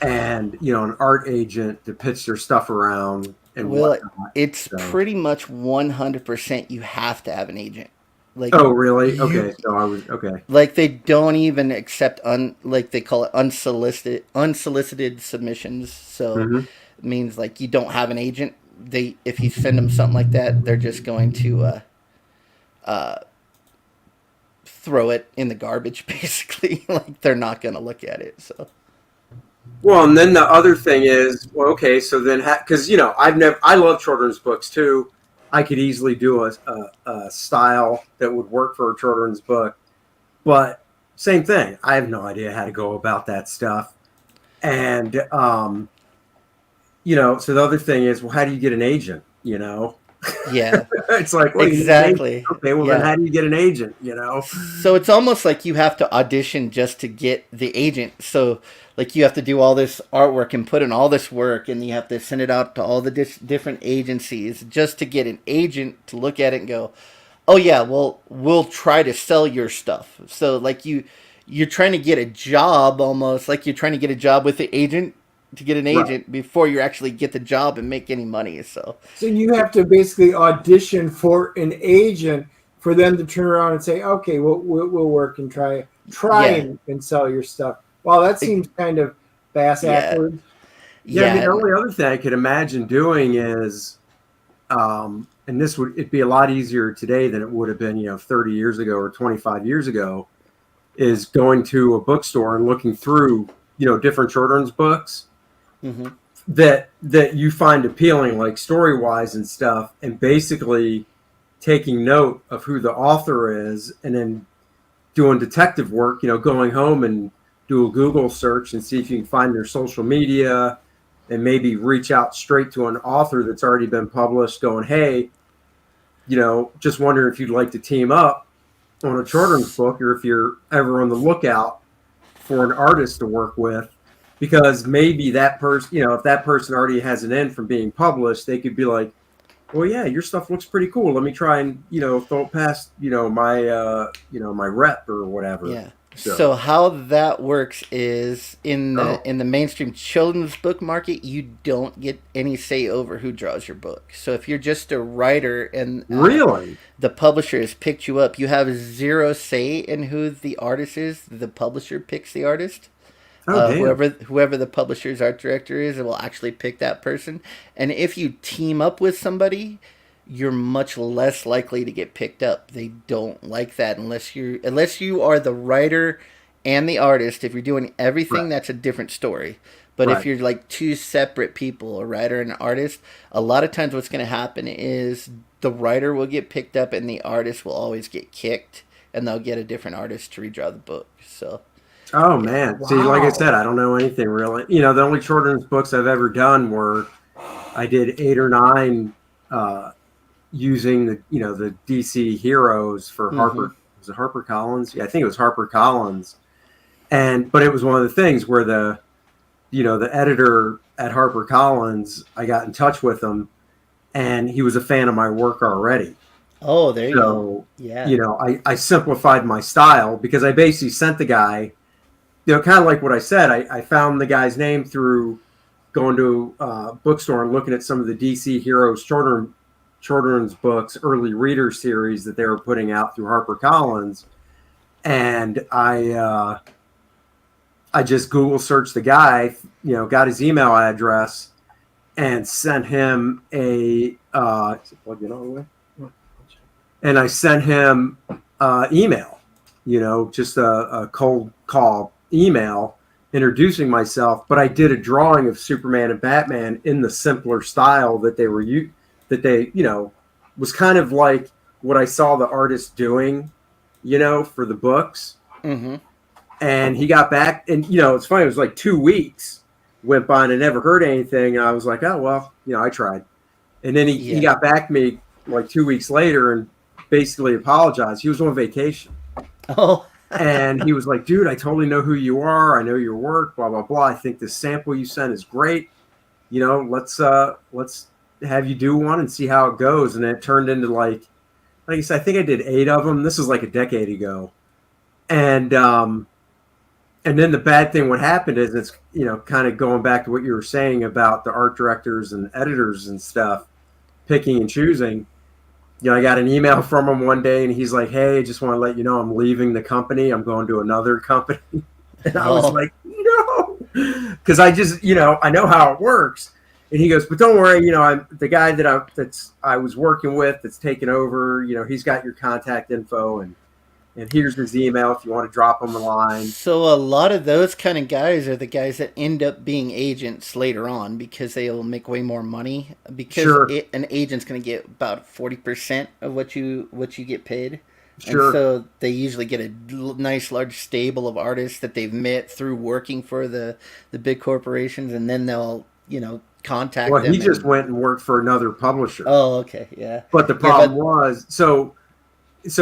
and, you know, an art agent to pitch their stuff around and well, whatnot. it's So. pretty much 100% you have to have an agent. Like, Oh, really? you, Okay, so I was okay. like they don't even accept like they call it unsolicited submissions. So Hmm. it means like you don't have an agent. If you send them something like that, they're just going to uh, throw it in the garbage, basically. Like they're not going to look at it. So Well, and then the other thing is, well, okay, so then because you know I love children's books too. I could easily do a style that would work for a children's book, but same thing. I have no idea how to go about that stuff, and you know, so the other thing is, well, how do you get an agent? You know, Yeah. It's like, well, you need an agent. Exactly. Okay, well then Yeah. how do you get an agent? So it's almost like you have to audition just to get the agent. So like you have to do all this artwork and put in all this work, and you have to send it out to all the different agencies just to get an agent to look at it and go, "Oh yeah, well we'll try to sell your stuff." So like you're trying to get a job, almost like you're trying to get a job with the agent to get an Right. agent before you actually get the job and make any money. So So you have to basically audition for an agent for them to turn around and say, "Okay, we'll work and try yeah, and sell your stuff." Wow, that seems kind of bass yeah, backwards. Yeah, I mean, yeah, the only other thing I could imagine doing is, and this would it'd be a lot easier today than it would have been, 30 years ago or 25 years ago, is going to a bookstore and looking through, different children's books hmm that you find appealing, like story wise and stuff, and basically taking note of who the author is, and then doing detective work, going home and do a Google search and see if you can find their social media and maybe reach out straight to an author that's already been published going, hey, just wondering if you'd like to team up on a children's book, or if you're ever on the lookout for an artist to work with, because maybe that person, if that person already has an end from being published, they could be like, well, yeah, your stuff looks pretty cool. Let me try and, throw it past, my rep or whatever. Yeah. So So, how that works is oh, in the mainstream children's book market, you don't get any say over who draws your book. So if you're just a writer and really? the publisher has picked you up, you have zero say in who the artist is. The publisher picks the artist. Oh, damn. Whoever the publisher's art director is, it will actually pick that person. And if you team up with somebody, you're much less likely to get picked up. They don't like that unless you are the writer and the artist. If you're doing everything, Right. that's a different story. But if Right. you're like two separate people, a writer and an artist, a lot of times what's going to happen is the writer will get picked up and the artist will always get kicked, and they'll get a different artist to redraw the book. So Oh, yeah. man. See, like I Wow. said, I don't know anything really. The only children's books I've ever done were I did 8 or 9 using the DC heroes for Mm-hmm. Harper. Was it Harper Collins? Yeah, I think it was Harper Collins. But it was one of the things where the editor at Harper Collins, I got in touch with him, and he was a fan of my work already. Oh, there you go. So, Yeah. I simplified my style, because I basically sent the guy, kind of like what I said. I found the guy's name through going to a bookstore and looking at some of the DC Heroes children's books, early reader series that they were putting out through HarperCollins, and I just Google searched the guy, got his email address, and sent him a and I sent him email, just a cold call email introducing myself. But I did a drawing of Superman and Batman in the simpler style that was kind of like what I saw the artist doing, for the books. Mm-hmm. And he got back, and it's funny. It was like 2 weeks went by, and I never heard anything. And I was like, oh well, I tried. And then he Yeah. got back to me like 2 weeks later and basically apologized. He was on vacation, Oh. and he was like, dude, I totally know who you are. I know your work. Blah blah blah. I think this sample you sent is great. Let's have you do one and see how it goes. And it turned into like I said, I think I did 8 of them. This was like a decade ago, and then the bad thing, what happened is, it's, kind of going back to what you were saying about the art directors and editors and stuff, picking and choosing. I got an email from him one day, and he's like, hey, I just want to let you know I'm leaving the company. I'm going to another company. And I was Oh. like, no, because I just, I know how it works. And he goes, but don't worry, I'm the guy that I was working with that's taken over. He's got your contact info, and here's his email if you want to drop him a line. So a lot of those kind of guys are the guys that end up being agents later on because they will make way more money because Sure. an agent's going to get about 40% of what you get paid. Sure. And so they usually get a nice large stable of artists that they've met through working for the big corporations, and then they'll contact Well, them. he just went and worked for another publisher. Oh, okay, yeah. But the problem was, so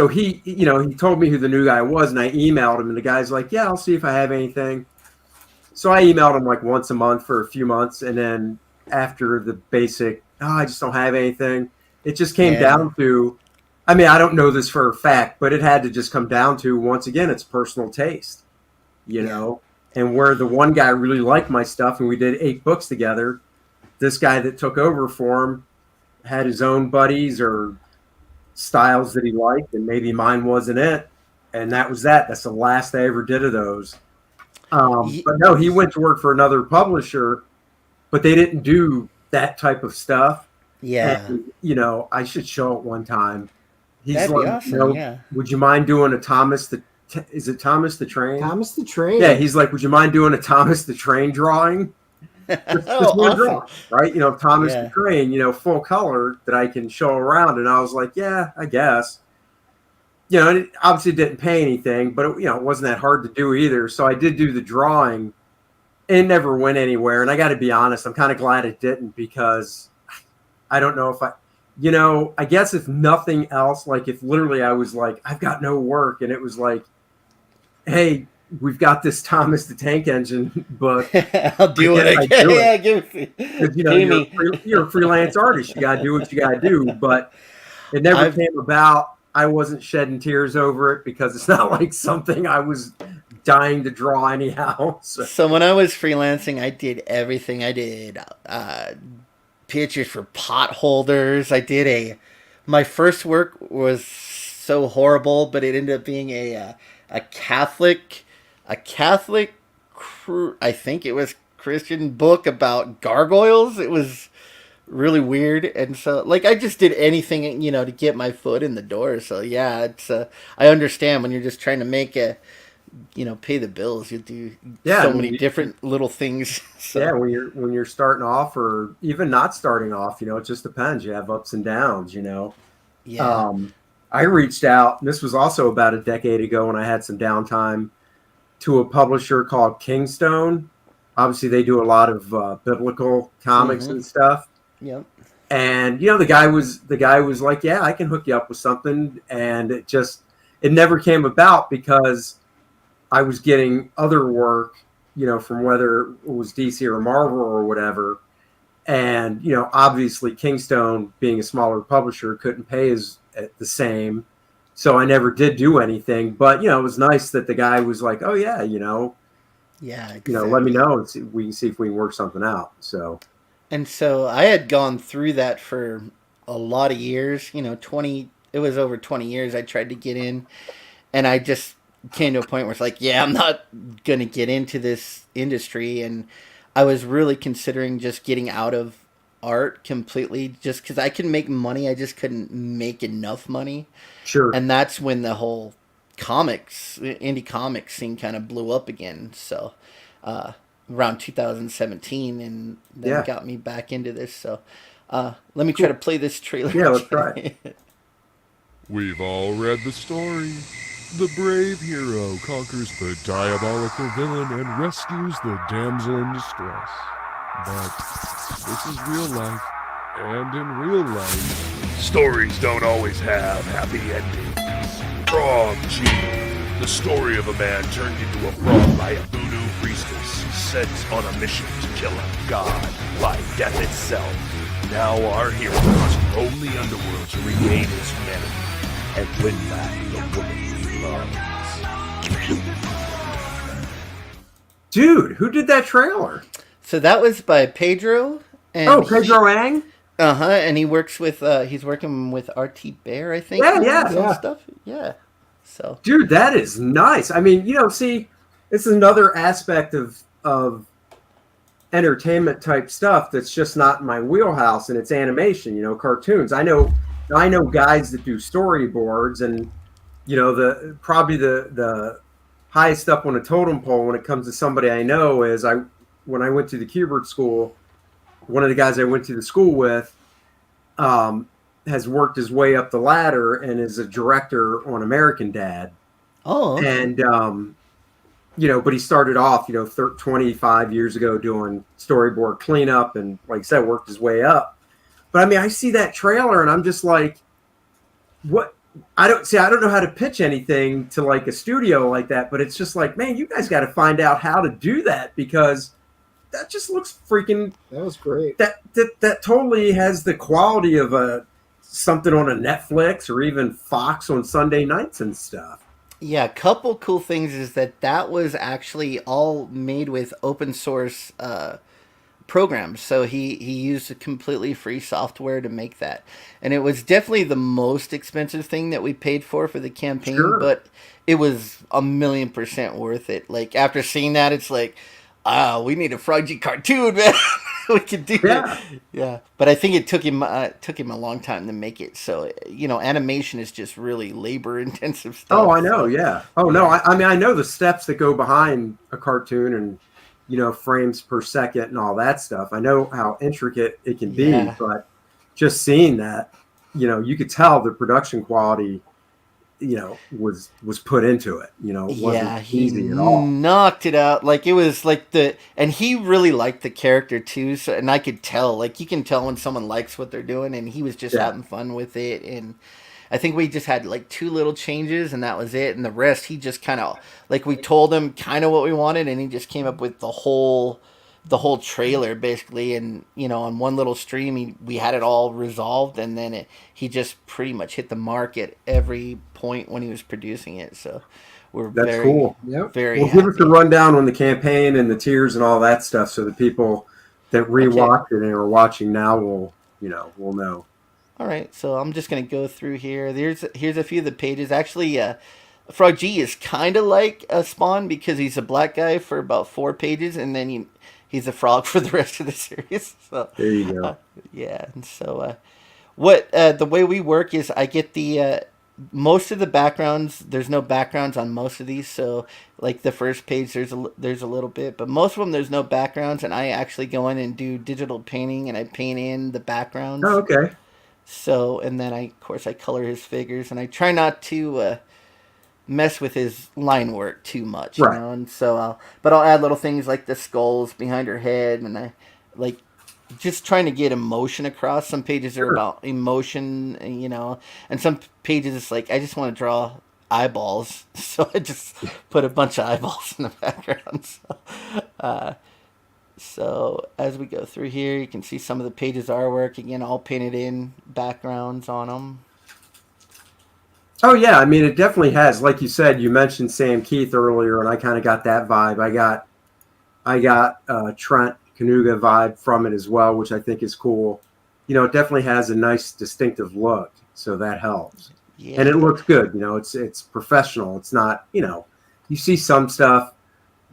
he, he told me who the new guy was, and I emailed him, and the guy's like, yeah, I'll see if I have anything. So I emailed him like once a month for a few months, and then after the basic, I just don't have anything, it just came down to, I mean, I don't know this for a fact, but it had to just come down to, once again, it's personal taste, know, and where the one guy really liked my stuff, and we did 8 books together, this guy that took over for him had his own buddies or styles that he liked, and maybe mine wasn't it, and that was that. That's the last I ever did of those. But no, he went to work for another publisher, but they didn't do that type of stuff. Yeah, and, I should show it one time. He's that'd like, be awesome. would you mind doing a Thomas is it Thomas the Train? Thomas the Train. Yeah, he's like, would you mind doing a Thomas the Train drawing? Awesome. Drawing, right? Thomas the Train, full color that I can show around. And I was like, yeah, I guess. And it obviously didn't pay anything, but it wasn't that hard to do either. So I did do the drawing. It never went anywhere. And I got to be honest, I'm kind of glad it didn't, because I don't know if I guess if nothing else, like if literally I was like, I've got no work, and it was like, hey, we've got this Thomas the Tank Engine book. I'll do it again. Yeah, give it. You're a freelance artist. You got to do what you got to do. But it never came about. I wasn't shedding tears over it, because it's not like something I was dying to draw anyhow. So when I was freelancing, I did everything. I did pictures for pot holders. My first work was so horrible, but it ended up being a Catholic, I think it was Christian book about gargoyles. It was really weird, and so I just did anything to get my foot in the door. So yeah, it's I understand when you're just trying to make pay the bills. You do so many different little things. So. Yeah, when you're starting off, or even not starting off, it just depends. You have ups and downs. Yeah. I reached out, and this was also about a decade ago when I had some downtime, to a publisher called Kingstone. Obviously, they do a lot of biblical comics and stuff. Yep. And the guy was like, yeah, I can hook you up with something, and it never came about, because I was getting other work, from whether it was DC or Marvel or whatever. And, obviously Kingstone, being a smaller publisher, couldn't pay the same. So I never did do anything. But, it was nice that the guy was like, oh, yeah, yeah, exactly. Let me know, and we can see if we can work something out. So. And so I had gone through that for a lot of years, it was over 20 years I tried to get in, and I just came to a point where it's like, yeah, I'm not going to get into this industry. And I was really considering just getting out of art completely, just because I can make money. I just couldn't make enough money. Sure. And that's when the whole indie comics scene kind of blew up again. So, around 2017, and then got me back into this. So let me try to play this trailer. Yeah, let's try it. We've all read the story. The brave hero conquers the diabolical villain and rescues the damsel in distress. But this is real life, and in real life, stories don't always have happy endings. Frog Gene, the story of a man turned into a frog by a voodoo priestess sent on a mission to kill a god by death itself. Now our hero must roam the underworld to regain his humanity and win back the woman he loves. Dude, who did that trailer? So that was by Pedro. And Pedro Ang? And he works with he's working with RT Bear, I think. Yeah. Stuff. Yeah. So dude, that is nice. I mean, see, it's another aspect of entertainment type stuff that's just not in my wheelhouse, and it's animation, cartoons. I know guys that do storyboards, and probably the highest up on a totem pole when it comes to somebody I know is when I went to the Kubert school, one of the guys I went to the school with has worked his way up the ladder and is a director on American Dad. Oh. And but he started off, 25 years ago doing storyboard cleanup and, like I said, worked his way up. But I mean, I see that trailer and I'm just like, what? I don't know how to pitch anything to like a studio like that, but it's just like, man, you guys got to find out how to do that, because that just looks freaking. That was great. That totally has the quality of something on a Netflix or even Fox on Sunday nights and stuff. Yeah, a couple cool things is that was actually all made with open source programs. So he used a completely free software to make that, and it was definitely the most expensive thing that we paid for the campaign. Sure. But it was 1,000,000% worth it. Like after seeing that, it's like, we need a Froggy cartoon, man. We could do it. Yeah, but I think it took him a long time to make it. So animation is just really labor intensive stuff. Oh, I know. Yeah. Oh no, I mean, I know the steps that go behind a cartoon and frames per second and all that stuff. I know how intricate it can be, but just seeing that, you could tell the production quality, was put into it. It wasn't easy at all. Knocked it out. Like it was like and he really liked the character too. So, and I could tell, like you can tell when someone likes what they're doing, and he was just having fun with it. And I think we just had like 2 little changes, and that was it. And the rest, he just kind of like we told him kind of what we wanted, and he just came up with the whole trailer basically. And on one little stream, we had it all resolved, and then he just pretty much hit the mark at every point when he was producing it. So that's cool. Yep. Very. Well, give us a rundown on the campaign and the tiers and all that stuff, so the people that rewatched it and are watching now will know. All right, so I'm just gonna go through here. Here's a few of the pages. Actually, Frog G is kind of like a Spawn because he's a black guy for about 4 pages, and then he's a frog for the rest of the series. So there you go. Yeah, and so the way we work is I get the most of the backgrounds. There's no backgrounds on most of these, so like the first page there's a little bit, but most of them there's no backgrounds, and I actually go in and do digital painting, and I paint in the backgrounds. Oh, okay. So, and then I color his figures, and I try not to mess with his line work too much, right. And so, but I'll add little things like the skulls behind her head, and I like just trying to get emotion across. Some pages are about emotion, and some pages it's like I just want to draw eyeballs, so I just put a bunch of eyeballs in the background. So as we go through here, you can see some of the pages artwork, again, all painted in backgrounds on them. Oh, yeah. I mean, it definitely has. Like you said, you mentioned Sam Keith earlier, and I kind of got that vibe. I got Trent Kanuga vibe from it as well, which I think is cool. It definitely has a nice distinctive look, so that helps. Yeah. And it looks good. It's professional. It's not, you see some stuff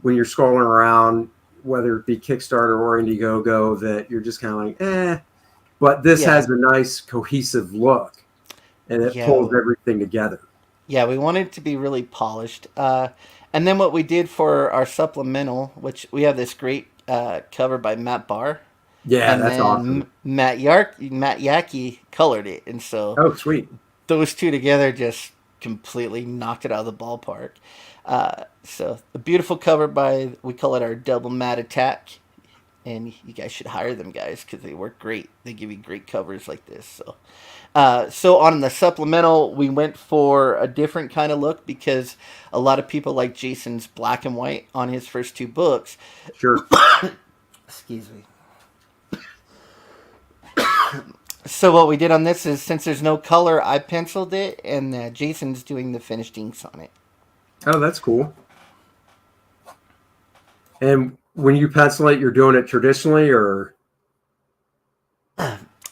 when you're scrolling around, whether it be Kickstarter or Indiegogo, that you're just kind of like, eh. But this has a nice cohesive look, and it pulls everything together. Yeah, we wanted it to be really polished. And then what we did for our supplemental, which we have this great cover by Matt Barr. Yeah, and that's awesome. Matt Yaki colored it, and so sweet. Those two together just completely knocked it out of the ballpark. So a beautiful cover we call it our Double Matt Attack, and you guys should hire them guys because they work great. They give you great covers like this. So on the supplemental, we went for a different kind of look because a lot of people like Jason's black and white on his first 2 books. Sure. Excuse me. So what we did on this is, since there's no color, I penciled it, and Jason's doing the finished inks on it. Oh, that's cool. And when you pencil it, you're doing it traditionally, or?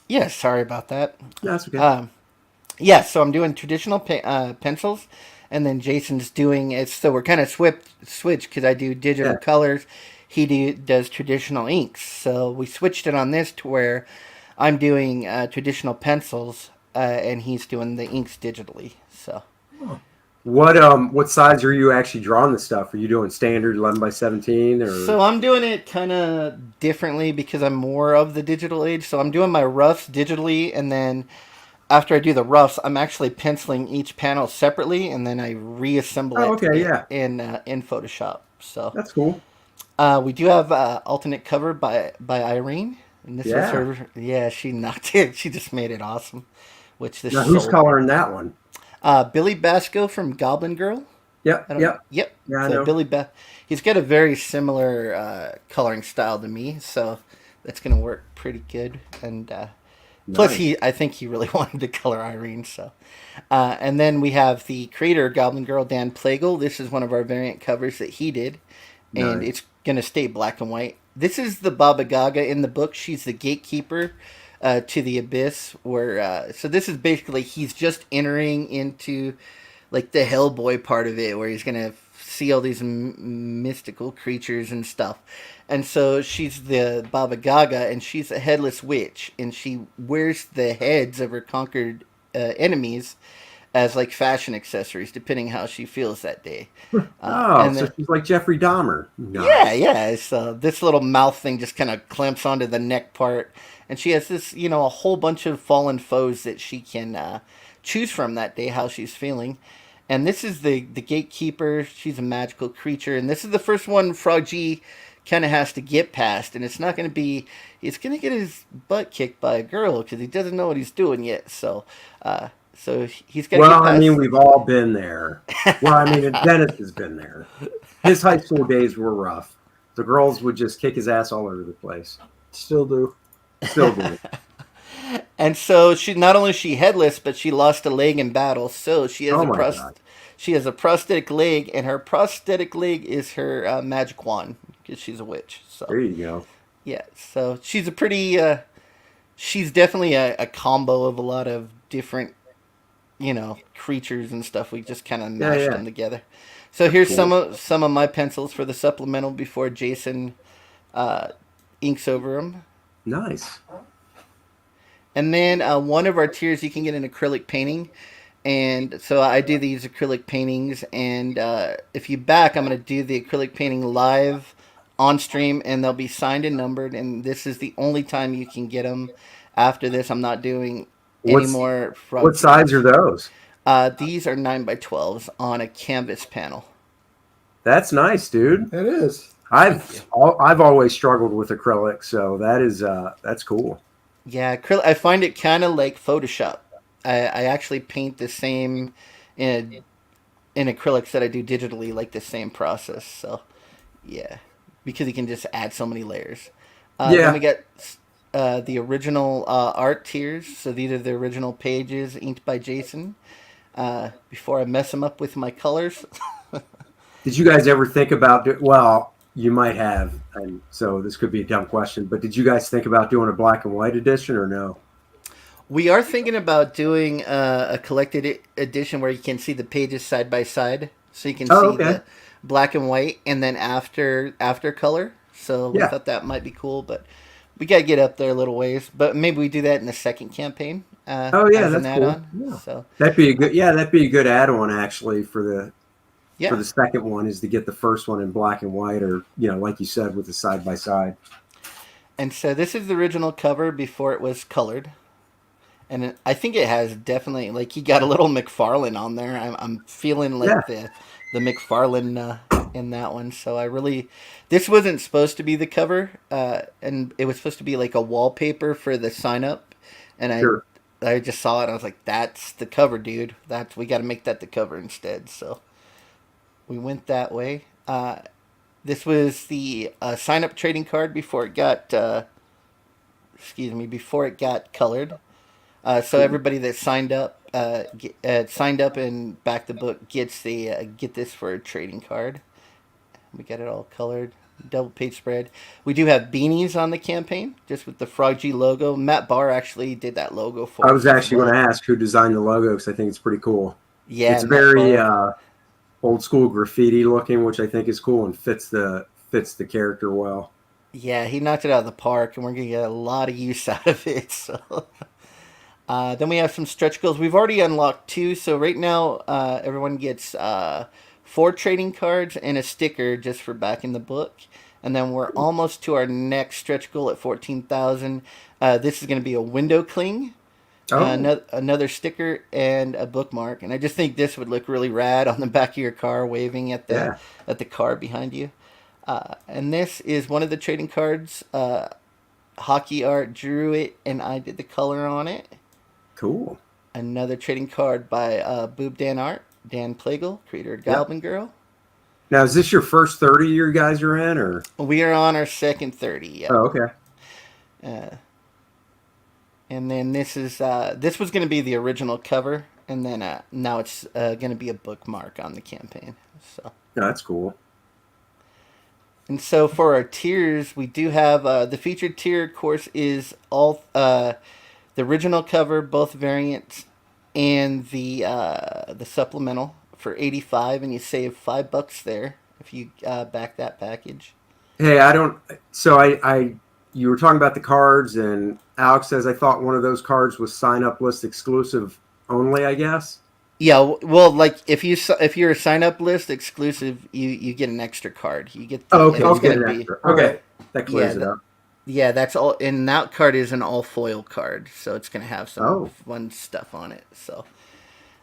Yeah, sorry about that. That's okay. So I'm doing traditional pencils, and then Jason's doing it. So we're kind of switch because I do digital colors. He does traditional inks. So we switched it on this to where I'm doing traditional pencils, and he's doing the inks digitally. So. What size are you actually drawing the stuff? Are you doing standard 11x17 or? So I'm doing it kind of differently because I'm more of the digital age. So I'm doing my roughs digitally, and then after I do the roughs, I'm actually penciling each panel separately, and then I reassemble Oh, it okay, yeah, in Photoshop. So that's cool. we do have alternate cover by Irene, and this was Yeah. her. Yeah, she knocked it. She just made it awesome. Which this Now, who's sold. coloring that one? Billy Basco from Goblin Girl. Yep, I don't. yep. Yep. Yeah, I So know. he's got a very similar coloring style to me, so that's gonna work pretty good. And plus, Nice. I think he really wanted to color Irene. So, and then we have the creator Goblin Girl, Dan Plagle. This is one of our variant covers that he did, and Nice. it's gonna stay black and white. This is the Baba Gaga in the book. She's the gatekeeper to the abyss. Where so this is basically he's just entering into like the Hellboy part of it, where he's gonna see all these mystical creatures and stuff. And so she's the Baba Gaga, and she's a headless witch, and she wears the heads of her conquered enemies as like fashion accessories, depending how she feels that day. Oh, And so then, she's like Jeffrey Dahmer. yeah, Nice. yeah. So this little mouth thing just kind of clamps onto the neck part, and she has this, a whole bunch of fallen foes that she can choose from that day, how she's feeling. And this is the gatekeeper. She's a magical creature, and this is the first one Frog G kind of has to get past, and it's not going to be. He's going to get his butt kicked by a girl because he doesn't know what he's doing yet. So he's got to get Well, I past. mean, we've all been there. Well, I mean, Dennis has been there. His high school days were rough. The girls would just kick his ass all over the place. Still do. Still do. And so she not only is she headless, but she lost a leg in battle. So Oh my God. she has a prosthetic leg, and her prosthetic leg is her magic wand because she's a witch. So There you go. yeah, so she's a pretty. She's definitely a combo of a lot of different, creatures and stuff. We just kind of Yeah, mashed yeah. them together. So here's Cool. some of my pencils for the supplemental before Jason inks over them. Nice. And then one of our tiers, you can get an acrylic painting. And so I do these acrylic paintings. And if you back, I'm going to do the acrylic painting live on stream. And they'll be signed and numbered. And this is the only time you can get them. After this, I'm not doing any What's more frog what size are paintings. those? These are 9x12s on a canvas panel. That's nice, dude. It is. Thank you. I've always struggled with acrylic, so that's cool. Yeah, I find it kind of like Photoshop. I actually paint the same in acrylics that I do digitally, like the same process. So, yeah, because you can just add so many layers. Then Yeah. we got the original art tiers. So these are the original pages inked by Jason. Before I mess them up with my colors. Did you guys ever think about well, you might have, and so this could be a dumb question, but did you guys think about doing a black and white edition or no? We are thinking about doing a collected edition where you can see the pages side by side, so you can Oh, see okay. the black and white, and then after color. So we Yeah. thought that might be cool, but we got to get up there a little ways. But maybe we do that in the second campaign Oh yeah, as an that's cool. add-on. Yeah. So That'd be a good add-on actually for the yeah, second one is to get the first one in black and white or like you said with the side by side. and so this is the original cover before it was colored. And I think it has definitely like he got a little McFarlane on there. I'm feeling Yeah. like the McFarlane in that one. So this wasn't supposed to be the cover, and it was supposed to be like a wallpaper for the sign up. And Sure. I just saw it. And I was like, that's the cover, dude. We got to make that the cover instead. So we went that way. This was the sign up trading card before it got before it got colored. So everybody that signed up and backed the book gets get this for a trading card. We got it all colored, double page spread. We do have beanies on the campaign, just with the Frog G logo. Matt Barr actually did that logo for I us was as actually going well. to ask who designed the logo because I think it's pretty cool. Yeah, It's Matt very Barr. old school graffiti looking, which I think is cool and fits the character well. Yeah, he knocked it out of the park, and we're gonna get a lot of use out of it. So. Then we have some stretch goals. We've already unlocked 2, so right now everyone gets 4 trading cards and a sticker just for backing the book. And then we're almost to our next stretch goal at 14,000. This is going to be a window cling. Oh, another sticker, and a bookmark. And I just think this would look really rad on the back of your car, waving yeah, at the car behind you. And this is one of the trading cards. Hockey art drew it, and I did the color on it. cool. Another trading card by Boob Dan Art, Dan Plagle, creator of Yep. Goblin Girl. Now, is this your first 30 you guys are in, or? We are on our second 30. Yep. Oh, okay. Uh, and then this was going to be the original cover, and then now it's going to be a bookmark on the campaign. So. No, that's cool. And so for our tiers, we do have the featured tier, of course, is all the original cover, both variants, and the supplemental for 85, and you save $5 there if you back that package. Hey, I don't. So you were talking about the cards, and Alex says I thought one of those cards was sign up list exclusive only. I guess. Yeah, well, like if you're a sign up list exclusive, you get an extra card. You get the, Oh, okay. it's You get gonna an be extra. All Okay, right. that clears it up. yeah, that's all. And that card is an all foil card, so it's gonna have some fun stuff on it. So,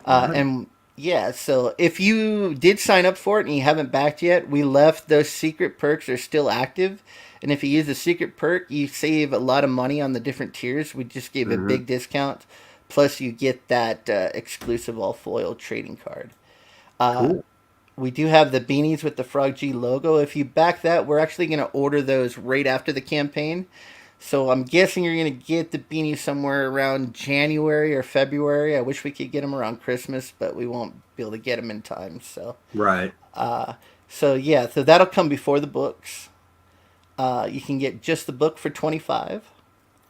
Right. and yeah, so if you did sign up for it and you haven't backed yet, we left those secret perks are still active. And if you use the secret perk, you save a lot of money on the different tiers. We just gave a Mhm. big discount. Plus, you get that exclusive all foil trading card. Cool. We do have the beanies with the Frog G logo. If you back that, we're actually going to order those right after the campaign. So I'm guessing you're going to get the beanies somewhere around January or February. I wish we could get them around Christmas, but we won't be able to get them in time. So, Right. so yeah, so that'll come before the books. You can get just the book for 25.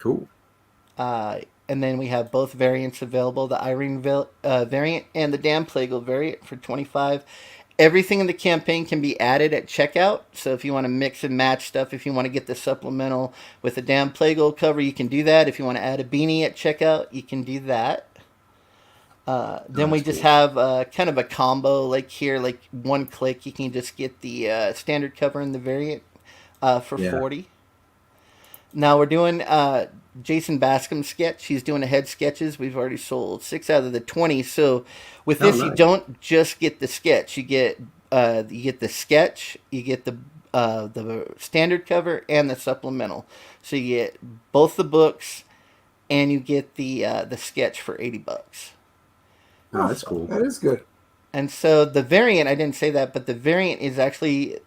Cool. And then we have both variants available, the Irene variant and the Dan Plagle variant for 25. Everything in the campaign can be added at checkout. So if you want to mix and match stuff, if you want to get the supplemental with the Dan Plagle cover, you can do that. If you want to add a beanie at checkout, you can do that. Then we just have kind of a combo, like here, like one click, you can just get the standard cover and the variant for 40. Now we're doing Jason Bascom's sketch. He's doing a head sketches. We've already sold 6 out of the 20. So with this, nice. you don't just get the sketch. You get the sketch. You get the standard cover and the supplemental. So you get both the books, and you get the sketch for $80. Oh, that's cool. That is good. And so the variant, I didn't say that, but the variant is actually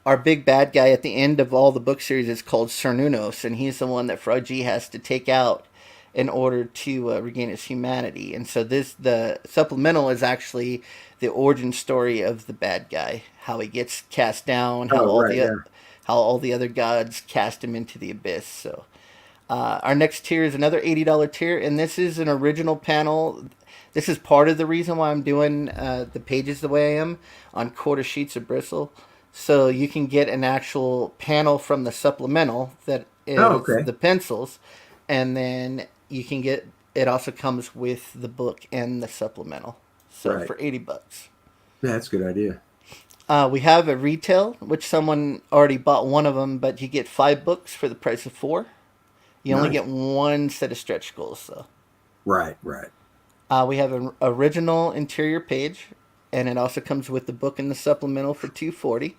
our big bad guy at the end of all the book series is called Cernunnos, and he's the one that Frog G has to take out in order to regain his humanity. And so the supplemental is actually the origin story of the bad guy, how he gets cast down, how all the other gods cast him into the abyss. So our next tier is another $80 tier, and this is an original panel. This is part of the reason why I'm doing the pages the way I am on quarter sheets of bristle. So you can get an actual panel from the supplemental that is the pencils, and then you can get it. Also comes with the book and the supplemental. So for $80. Yeah, that's a good idea. We have a retail, which someone already bought one of them, but you get 5 books for the price of 4. You only get one set of stretch goals, though. Right. We have an original interior page, and it also comes with the book and the supplemental for $240.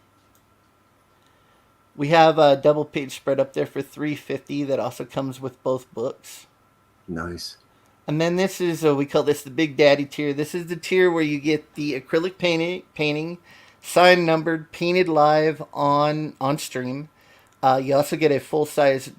We have a double page spread up there for $350 that also comes with both books. Nice. And then this is, we call this the Big Daddy tier. This is the tier where you get the acrylic painting, signed, numbered, painted live on stream. You also get a full-size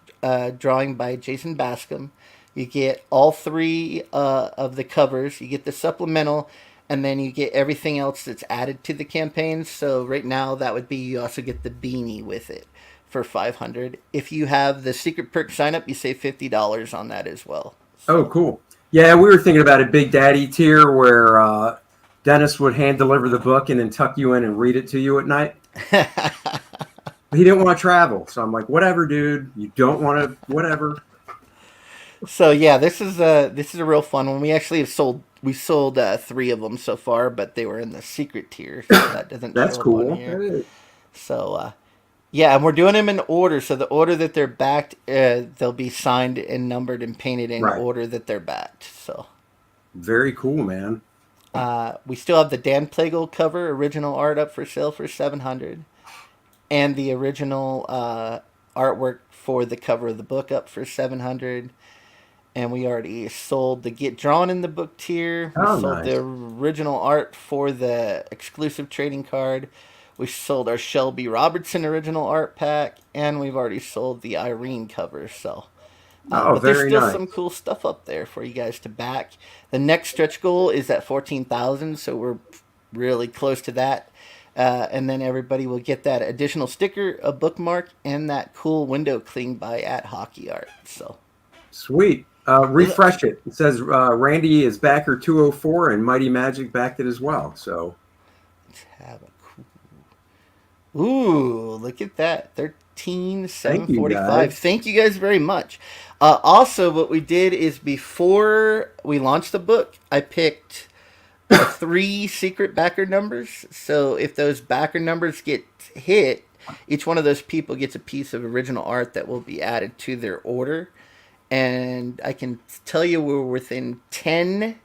drawing by Jason Bascom. You get all 3 of the covers. You get the supplemental, and then you get everything else that's added to the campaign. So right now, that would be, you also get the beanie with it for $500. If you have the secret perk sign up, you save $50 on that as well. Oh, cool. Yeah, we were thinking about a Big Daddy tier where Dennis would hand deliver the book and then tuck you in and read it to you at night. He didn't want to travel, so I'm like, whatever, dude. You don't want to, whatever. So yeah, this is a real fun one. We actually have sold 3 of them so far, but they were in the secret tier, so that doesn't. That's show cool. up on here. So Yeah, and we're doing them in order. So the order that they're backed, they'll be signed and numbered and painted in Right. order that they're backed. So Very cool, man. we still have the Dan Plagle cover original art up for sale for 700, and the original artwork for the cover of the book up for 700. And we already sold the Get Drawn in the Book tier. We Oh, sold nice. the original art for the exclusive trading card. We sold our Shelby Robertson original art pack, and we've already sold the Irene cover. So, Oh, but there's very still nice. some cool stuff up there for you guys to back. The next stretch goal is at 14,000, so we're really close to that. And then everybody will get that additional sticker, a bookmark, and that cool window cling by at Hockey Art. So. Sweet. Refresh it. It says Randy is backer 204 and Mighty Magic backed it as well. So Let's have a cool. Ooh, look at that. 13,745. Thank you guys very much. Also, what we did is before we launched the book, I picked 3 secret backer numbers. So if those backer numbers get hit, each one of those people gets a piece of original art that will be added to their order. And I can tell you we're within 10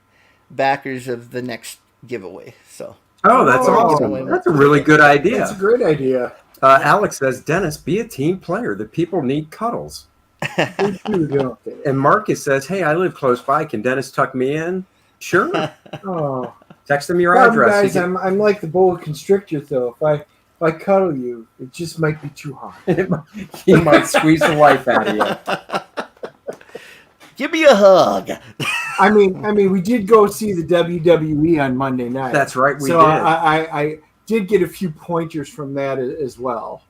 backers of the next giveaway. So. Oh, that's awesome. That's a really good idea. That's a great idea. Alex says, Dennis, be a team player. The people need cuddles. And Marcus says, hey, I live close by. Can Dennis tuck me in? Sure. Oh, Text him your problem, address. guys, I'm like the boa constrictor, though. If I cuddle you, it just might be too hard. He might squeeze the life out of you. Give me a hug. I mean, we did go see the WWE on Monday night. That's right, we so did. I did get a few pointers from that as well.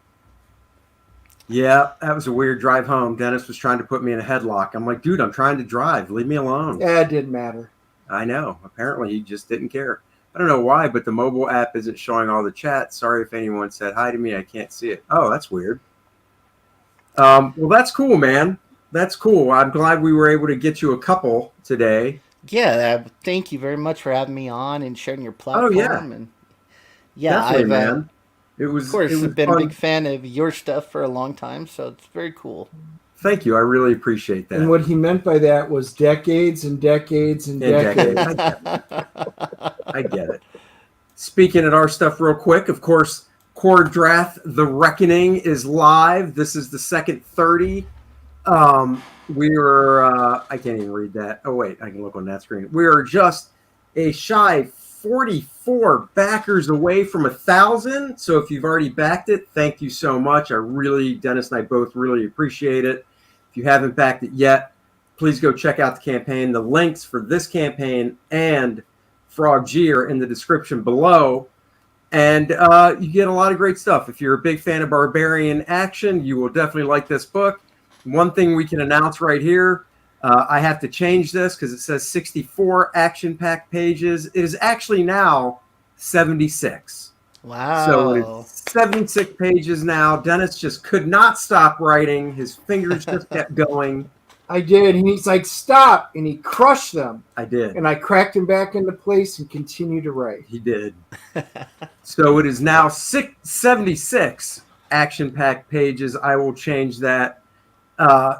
Yeah, that was a weird drive home. Dennis was trying to put me in a headlock. I'm like, dude, I'm trying to drive. Leave me alone. Yeah, it didn't matter. I know. Apparently, he just didn't care. I don't know why, but the mobile app isn't showing all the chat. Sorry if anyone said hi to me. I can't see it. Oh, that's weird. Well, that's cool, man. That's cool. I'm glad we were able to get you a couple today. Yeah, thank you very much for having me on and sharing your platform. Oh, yeah. And yeah, definitely, man. It was, of course, it was I've been fun. a big fan of your stuff for a long time, so it's very cool. Thank you. I really appreciate that. And what he meant by that was decades and decades and decades. I get it. Speaking of our stuff real quick, of course, KOR-DRATH, The Reckoning is live. This is the second 30. We were, I can't even read that. Oh, wait, I can look on that screen. We are just a shy 44 backers away from 1,000. So if you've already backed it, thank you so much. Dennis and I both really appreciate it. If you haven't backed it yet, please go check out the campaign. The links for this campaign and Frog G are in the description below. And you get a lot of great stuff. If you're a big fan of Barbarian action, you will definitely like this book. One thing we can announce right here, I have to change this because it says 64 action-packed pages. It is actually now 76. Wow. So it's 76 pages now. Dennis just could not stop writing. His fingers just kept going. I did. And he's like, stop. And he crushed them. I did. And I cracked him back into place and continued to write. He did. So it is now 76 action-packed pages. I will change that.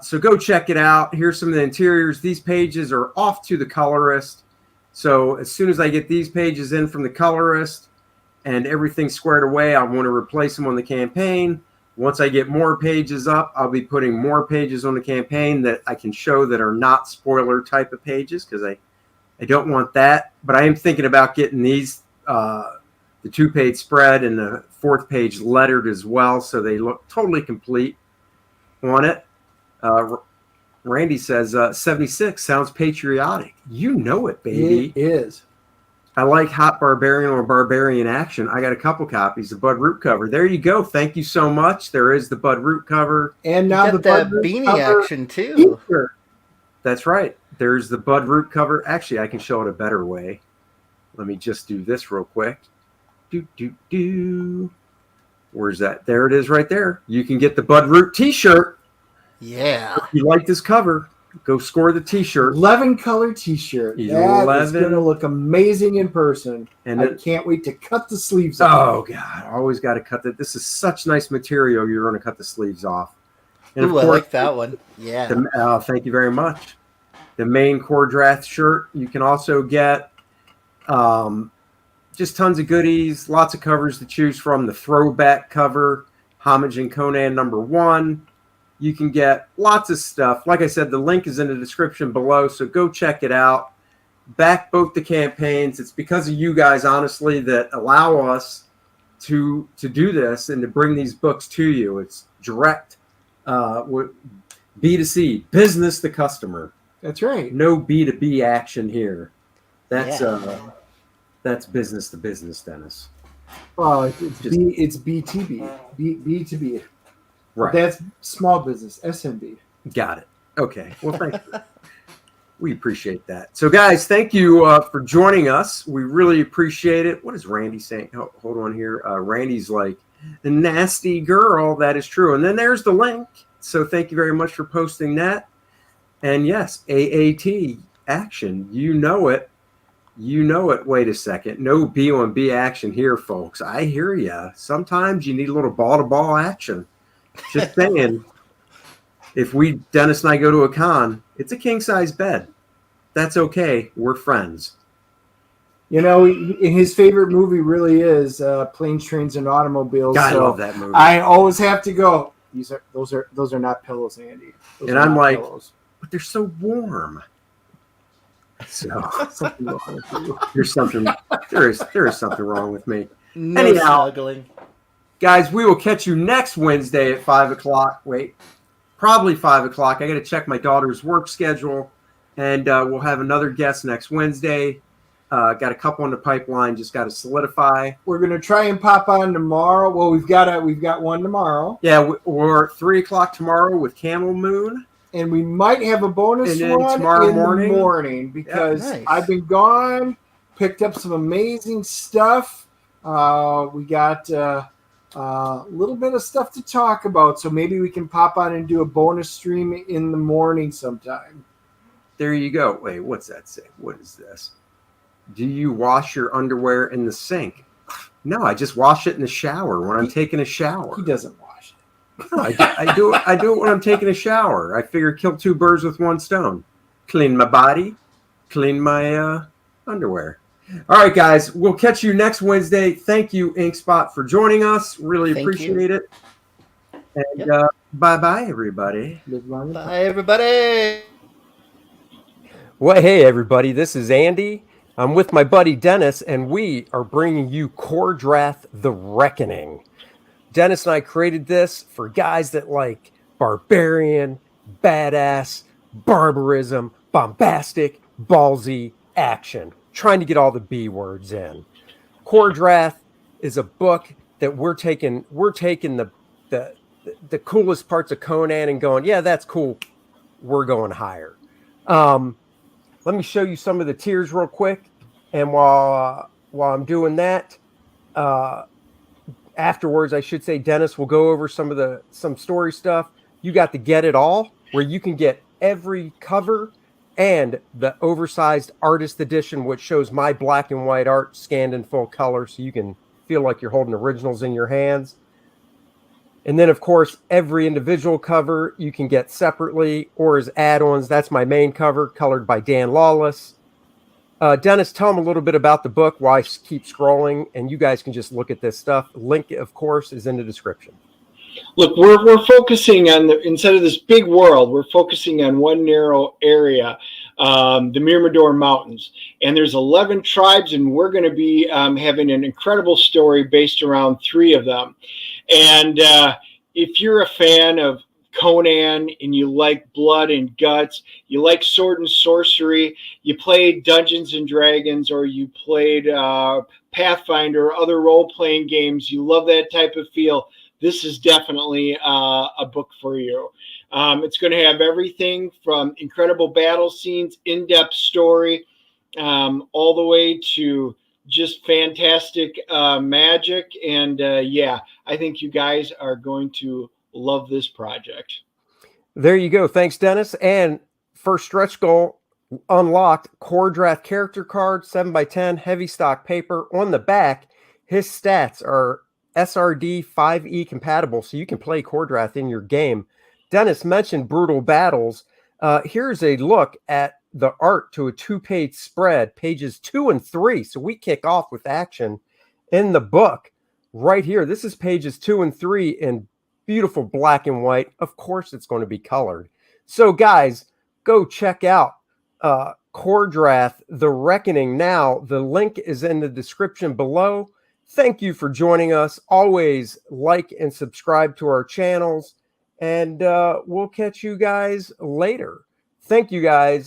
So go check it out. Here's some of the interiors. These pages are off to the colorist. So as soon as I get these pages in from the colorist and everything squared away, I want to replace them on the campaign. Once I get more pages up, I'll be putting more pages on the campaign that I can show that are not spoiler type of pages because I don't want that. But I am thinking about getting these, the 2-page spread and the 4th page lettered as well, so they look totally complete on it. Randy says 76 sounds patriotic. You know it, baby. It is. I like Hot Barbarian or Barbarian Action. I got a couple copies. The Bud Root cover. There you go. Thank you so much. There is the Bud Root cover. And now the that Bud Root beanie cover action too. T-shirt. That's right. There's the Bud Root cover. Actually, I can show it a better way. Let me just do this real quick. Where's that? There it is right there. You can get the Bud Root t-shirt. Yeah. If you like this cover, Go score the T-shirt. 11 color T-shirt. That is going to look amazing in person. And I can't wait to cut the sleeves off. Oh God, I always got to cut that. This is such nice material. You're going to cut the sleeves off. And Ooh, I like that one. Yeah. Thank you very much. The main KOR-DRATH shirt. You can also get just tons of goodies, lots of covers to choose from. The throwback cover, Homage and Conan #1. You can get lots of stuff. Like I said, the link is in the description below, so go check it out. Back both the campaigns. It's because of you guys, honestly, that allow us to do this and to bring these books to you. It's direct B2C, business to customer. That's right. No B2B action here. That's business to business, Dennis. It's B2B. B2B. Right. That's small business, SMB. Got it. Okay. Well, thank you. We appreciate that. So, guys, thank you for joining us. We really appreciate it. What is Randy saying? Oh, hold on here. Randy's like, the nasty girl. That is true. And then there's the link. So thank you very much for posting that. And yes, AAT action. You know it. You know it. Wait a second. No B on B action here, folks. I hear ya. Sometimes you need a little ball-to-ball action. Just saying, if Dennis and I go to a con, it's a king-size bed. That's okay. We're friends. You know, his favorite movie really is Planes, Trains, and Automobiles. God, I love that movie. I always have to go. Those are not pillows, Andy. And I'm like, pillows. But they're so warm. So something wrong with you. There is something wrong with me. No Anyhow, smuggling. Guys, we will catch you next Wednesday at 5 o'clock. Wait, probably 5 o'clock. I got to check my daughter's work schedule, and we'll have another guest next Wednesday. Got a couple in the pipeline. Just got to solidify. We're gonna try and pop on tomorrow. Well, we've got one tomorrow. Yeah, we're 3 o'clock tomorrow with Camel Moon, and we might have a bonus one tomorrow in the morning because nice. I've been gone, picked up some amazing stuff. We got a little bit of stuff to talk about, so maybe we can pop on and do a bonus stream in the morning sometime. There you go. Wait, what's that say? What is this? Do you wash your underwear in the sink? No, I just wash it in the shower when I'm taking a shower. He doesn't wash it. No, I do it when I'm taking a shower. I figure kill two birds with one stone. Clean my body, clean my underwear. All right, guys, we'll catch you next Wednesday. Thank you, Inkspot, for joining us. Really appreciate it. And bye-bye, everybody. Bye, everybody. Well, hey, everybody. This is Andy. I'm with my buddy Dennis, and we are bringing you KOR-DRATH, The Reckoning. Dennis and I created this for guys that like barbarian, badass, barbarism, bombastic, ballsy action. Trying to get all the B words in. KOR-DRATH is a book that we're taking the coolest parts of Conan and going, yeah, that's cool. We're going higher. Let me show you some of the tiers real quick. And while I'm doing that, afterwards, I should say, Dennis will go over some story stuff. You got the Get It All, where you can get every cover and the oversized artist edition, which shows my black and white art scanned in full color, so you can feel like you're holding originals in your hands. And then, of course, every individual cover you can get separately or as add-ons. That's my main cover, colored by Dan Lawless. Dennis, tell them a little bit about the book while I keep scrolling, and you guys can just look at this stuff. Link, of course, is in the description. Look, we're focusing on instead of this big world, we're focusing on one narrow area, the Mirador Mountains. And there's 11 tribes, and we're going to be having an incredible story based around 3 of them. And if you're a fan of Conan and you like blood and guts, you like sword and sorcery, you played Dungeons and Dragons, or you played Pathfinder or other role-playing games, you love that type of feel, this is definitely a book for you. It's going to have everything from incredible battle scenes, in-depth story, all the way to just fantastic magic. And I think you guys are going to love this project. There you go. Thanks, Dennis. And First stretch goal unlocked. KOR-DRATH character card, 7x10, heavy stock paper. On the back, his stats are SRD 5E compatible, so you can play KOR-DRATH in your game. Dennis mentioned Brutal Battles. Here's a look at the art to a 2-page spread, pages 2 and 3. So we kick off with action in the book right here. This is pages 2 and 3 in beautiful black and white. Of course, it's going to be colored. So guys, go check out KOR-DRATH, The Reckoning now. The link is in the description below. Thank you for joining us. Always like and subscribe to our channels, and we'll catch you guys later. Thank you guys.